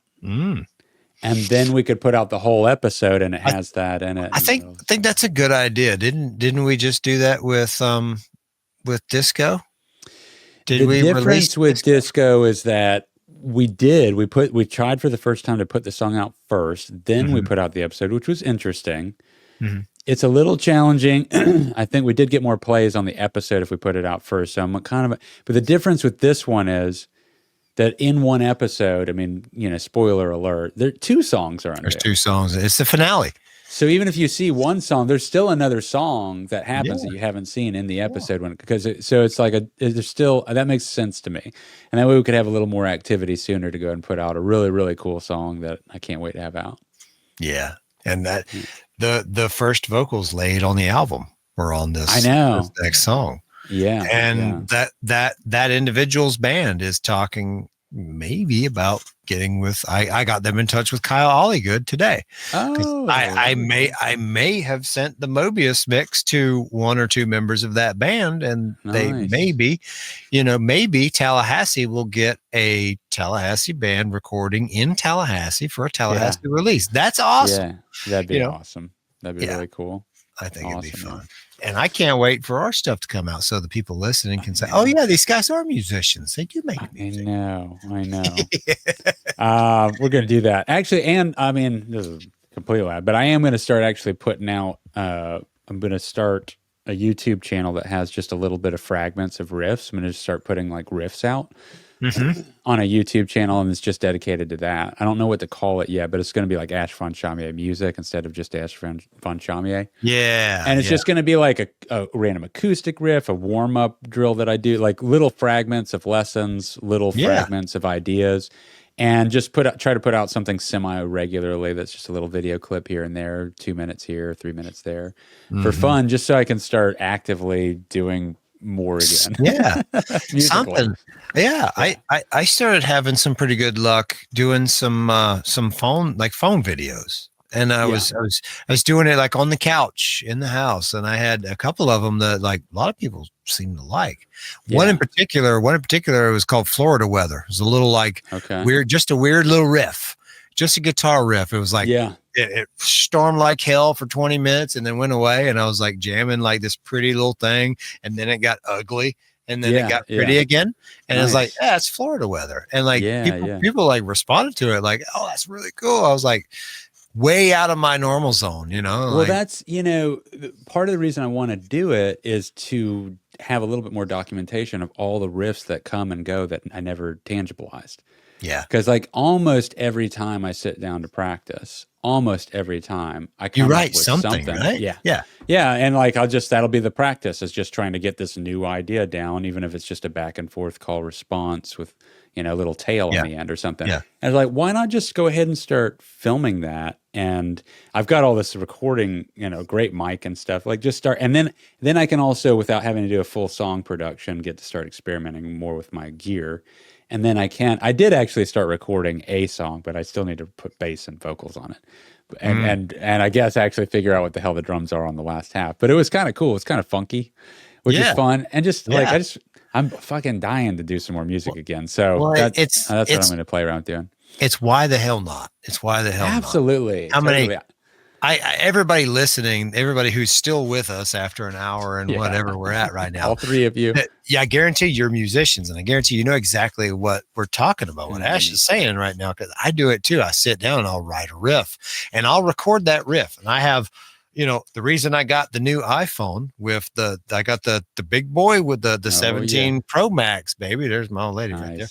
S3: And then we could put out the whole episode, and it has that in it.
S2: I think that's a good idea. Didn't we just do that with Disco?
S3: The difference with Disco is that we tried for the first time to put the song out first, then we put out the episode, which was interesting. It's a little challenging. I think we did get more plays on the episode if we put it out first. So but the difference with this one is that in one episode, I mean, you know, spoiler alert, there 2 songs are on there.
S2: There's 2 songs. It's the finale.
S3: So even if you see one song, there's still another song that happens that you haven't seen in the episode it's like there's still, that makes sense to me. And that way we could have a little more activity sooner to go and put out a really, really cool song that I can't wait to have out.
S2: Yeah. And the first vocals laid on the album were on this.
S3: I know
S2: this next song.
S3: Yeah,
S2: and that individual's band is talking maybe about getting with. I got them in touch with Kyle Ollygood today.
S3: Oh,
S2: I may have sent the Mobius mix to one or two members of that band, and they maybe Tallahassee will get a Tallahassee band recording in Tallahassee for a Tallahassee release. That's awesome.
S3: Yeah, that'd be awesome. That'd be really cool.
S2: I think it'd be fun. And I can't wait for our stuff to come out so the people listening can say, "Oh yeah, these guys are musicians. They do make music."
S3: I know. We're going to do that. Actually, and I mean, this is completely loud, but I am going to start actually putting out, I'm going to start a YouTube channel that has just a little bit of fragments of riffs. I'm going to start putting like riffs out on a YouTube channel, and it's just dedicated to that. I don't know what to call it yet, but it's going to be like Ash Von Chamier music instead of just Ash Von Chamier.
S2: Yeah.
S3: And it's just going to be like a random acoustic riff, a warm-up drill that I do, like little fragments of lessons, little fragments of ideas, and just try to put out something semi-regularly that's just a little video clip here and there, 2 minutes here, 3 minutes there, for fun, just so I can start actively doing more again.
S2: Yeah. Something. Yeah. I started having some pretty good luck doing some phone videos. And I was doing it like on the couch in the house, and I had a couple of them that like a lot of people seem to like. One in particular was called Florida Weather. It was a little like weird, just a weird little riff, just a guitar riff. It was like it stormed like hell for 20 minutes and then went away, and I was like jamming like this pretty little thing, and then it got ugly, and then it got pretty again, and it was like, it's Florida Weather, and like people like responded to it like, oh, that's really cool. I was like way out of my normal zone,
S3: Well,
S2: like,
S3: that's part of the reason I want to do it is to have a little bit more documentation of all the riffs that come and go that I never tangibilized.
S2: Yeah,
S3: because like almost every time I sit down to practice, almost every time I come
S2: you
S3: up
S2: write
S3: with
S2: something, right?
S3: Yeah, and like that'll be the practice, is just trying to get this new idea down, even if it's just a back and forth call response with a little tail on the end or something. And it's like, why not just go ahead and start filming that? And I've got all this recording, great mic and stuff. Like just start, and then I can also, without having to do a full song production, get to start experimenting more with my gear. And then I did actually start recording a song, but I still need to put bass and vocals on it. And I guess actually figure out what the hell the drums are on the last half. But it was kind of cool. It's kind of funky, which is fun. And just I'm fucking dying to do some more music again. So that's what I'm going to play around doing.
S2: It's why the hell not? It's why the hell
S3: Absolutely.
S2: not? Absolutely. Everybody listening, everybody who's still with us after an hour and whatever we're at right now.
S3: All three of you.
S2: I guarantee you're musicians, and I guarantee you know exactly what we're talking about, what Ash is saying right now, because I do it too. I sit down and I'll write a riff, and I'll record that riff. And I have, the reason I got the new iPhone with I got the big boy with the 17 Pro Max, baby. There's my old lady right there.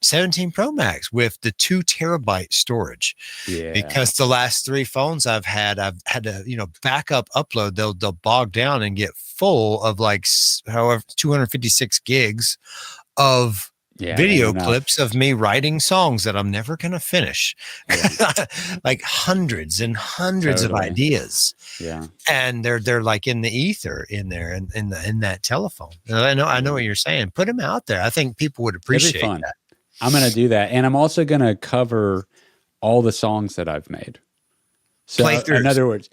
S2: 17 Pro Max with the 2 terabyte storage. Yeah. Because the last 3 phones I've had to, backup upload. They'll bog down and get full of like, however, 256 gigs of video clips of me writing songs that I'm never going to finish. Like hundreds and hundreds of ideas.
S3: Yeah.
S2: And they're like in the ether in there, and in that telephone. And I know what you're saying. Put them out there. I think people would appreciate that.
S3: I'm going to do that. And I'm also going to cover all the songs that I've made. So
S2: playthroughs.
S3: In other words,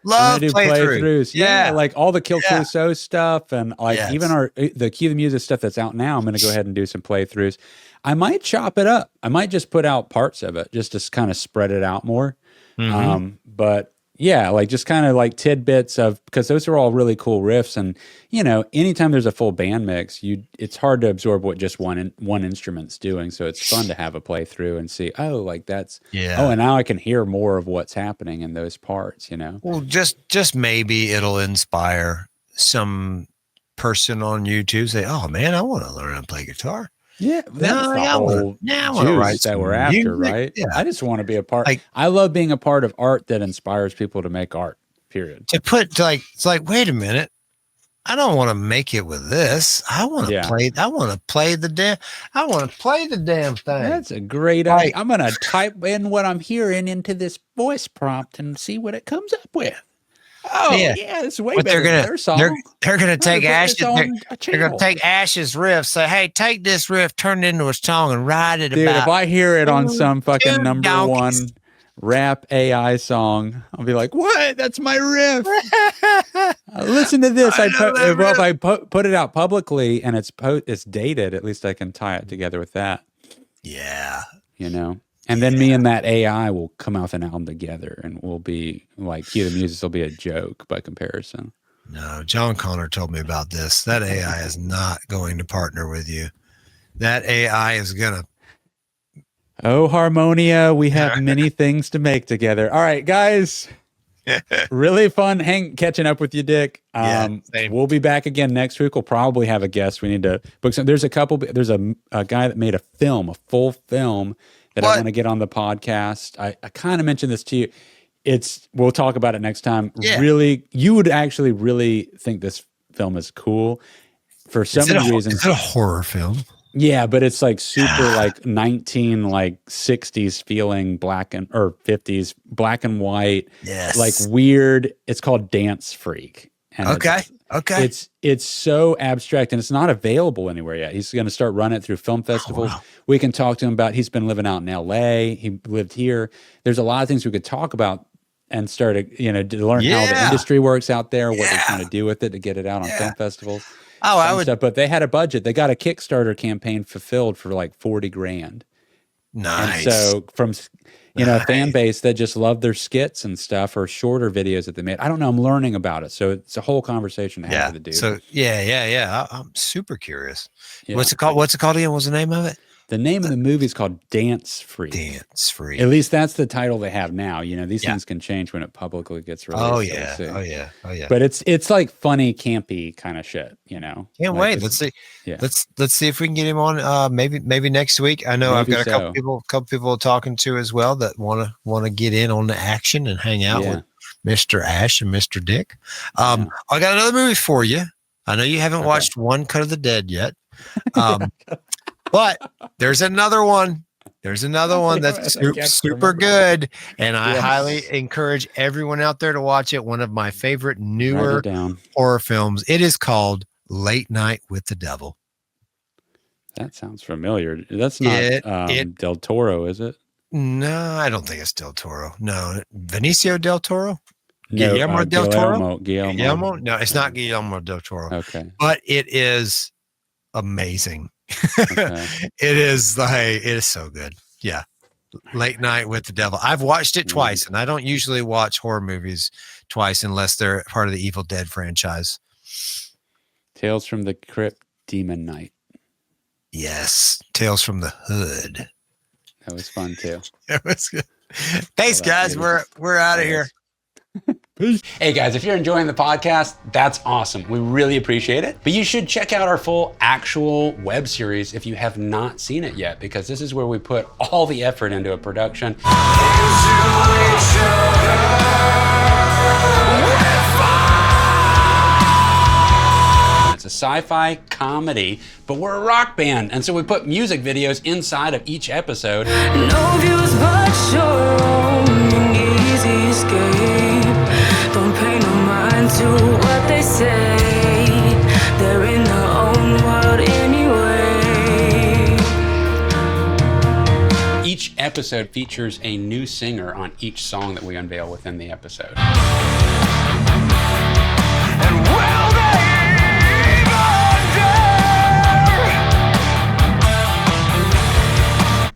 S2: love playthroughs.
S3: Yeah, like all the Kill Crusoe stuff, and like even the Key the Muses stuff that's out now. I'm going to go ahead and do some playthroughs. I might chop it up. I might just put out parts of it just to kind of spread it out more. But yeah, like just kind of like tidbits of, because those are all really cool riffs, and anytime there's a full band mix, it's hard to absorb what just one instrument's doing. So it's fun to have a playthrough and see, like that's and now I can hear more of what's happening in those parts.
S2: Well, just maybe it'll inspire some person on YouTube say, oh man, I want to learn how to play guitar.
S3: Yeah, that's the whole juice that we're after, right? Yeah. I just want to be a part. I love being a part of art that inspires people to make art. Period.
S2: It's like, wait a minute, I don't want to make it with this. I want to play. I want to play the damn. I want to play the damn thing.
S3: That's a great idea. I'm gonna type in what I'm hearing into this voice prompt and see what it comes up with. Oh yeah, it's way better than their song.
S2: They're gonna take Ash's. They're gonna take Ash's riff. Say, hey, take this riff, turn it into a song, and write it.
S3: Dude, if I hear it on some fucking number one rap AI song, I'll be like, what? That's my riff. Listen to this. If I put it out publicly and it's dated, at least I can tie it together with that.
S2: Yeah.
S3: You know? And then me and that AI will come out with an album together and we'll be like, Cue the Muses will be a joke by comparison.
S2: No, John Connor told me about this. That AI is not going to partner with you. That AI is going to.
S3: Oh, Harmonia, we have many things to make together. All right, guys. Really fun catching up with you, Dick. We'll be back again next week. We'll probably have a guest. We need to book some. There's a guy that made a full film that I want to get on the podcast. I kind of mentioned this to you. We'll talk about it next time. Yeah. Really, you would actually really think this film is cool for so many reasons.
S2: Is it a horror film?
S3: Yeah, but it's like super like 60s feeling or 50s black and white.
S2: Yes.
S3: Like weird. It's called Dance Freak. And
S2: okay.
S3: It's so abstract and it's not available anywhere yet. He's going to start running it through film festivals. Oh, wow. We can talk to him about, he's been living out in LA. He lived here. There's a lot of things we could talk about and start to learn how the industry works out there, what they're trying to do with it to get it out on film festivals.
S2: Oh, I would.
S3: Stuff, but they had a budget. They got a Kickstarter campaign fulfilled for like $40,000.
S2: Nice.
S3: And so from a fan base that just love their skits and stuff or shorter videos that they made. I don't know. I'm learning about it, so it's a whole conversation to have with the dude.
S2: So I'm super curious. Yeah. What's it called? What's it called again? What's the name of it?
S3: The name of the movie is called Dance Freak.
S2: Dance Freak.
S3: At least that's the title they have now. These things can change when it publicly gets released.
S2: Oh yeah.
S3: But it's like funny, campy kind of shit.
S2: Can't wait. Let's see. Yeah. Let's see if we can get him on. Maybe next week. I know I've got a couple people talking to as well that want to get in on the action and hang out with Mr. Ash and Mr. Dick. I got another movie for you. I know you haven't watched One Cut of the Dead yet. But there's another one. There's another one that's super good, and I highly encourage everyone out there to watch it. One of my favorite newer horror films. It is called Late Night with the Devil.
S3: That sounds familiar. That's not Del Toro, is it?
S2: No, I don't think it's Del Toro. No, Benicio del Toro?
S3: No,
S2: Guillermo del Toro?
S3: Guillermo?
S2: No, it's not Guillermo del Toro.
S3: Okay.
S2: But it is amazing. It is so good. Yeah. Late Night with the Devil. I've watched it twice, and I don't usually watch horror movies twice unless they're part of the Evil Dead franchise.
S3: Tales from the Crypt, Demon Knight.
S2: Yes. Tales from the Hood.
S3: That was fun too.
S2: It was good. Thanks, guys. We're out of here.
S3: Peace. Hey guys, if you're enjoying the podcast, that's awesome. We really appreciate it. But you should check out our full actual web series if you have not seen it yet, because this is where we put all the effort into a production. It's a sci-fi comedy, but we're a rock band, and so we put music videos inside of each episode.
S10: No views but your own easy escape. Don't pay no mind to what they say. They're in their own world anyway.
S3: Each episode features a new singer on each song that we unveil within the episode.
S9: And will they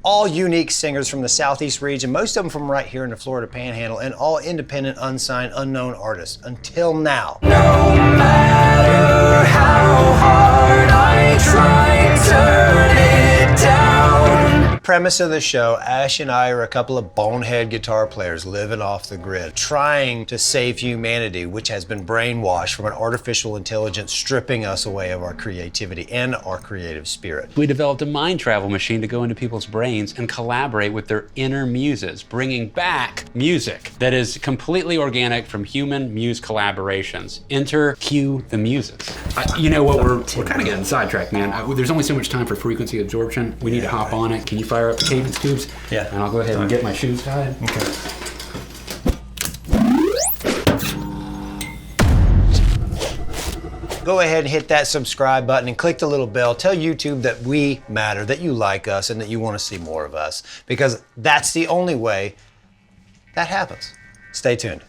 S11: all unique singers from the Southeast region, most of them from right here in the Florida Panhandle, and all independent, unsigned, unknown artists until now.
S9: No matter how hard I try, turn it down.
S11: premise of the show, Ash and I are a couple of bonehead guitar players living off the grid, trying to save humanity, which has been brainwashed from an artificial intelligence stripping us away of our creativity and our creative spirit.
S12: We developed a mind travel machine to go into people's brains and collaborate with their inner muses, bringing back music that is completely organic from human muse collaborations. Enter Cue the Muses. You know what, we're kind of getting sidetracked, man. There's only so much time for frequency absorption. We need to hop on it. Can you fire up the cadence tubes?
S11: Yeah.
S12: And I'll go ahead and get my shoes tied.
S11: Okay. Go ahead and hit that subscribe button and click the little bell. Tell YouTube that we matter, that you like us, and that you want to see more of us, because that's the only way that happens. Stay tuned.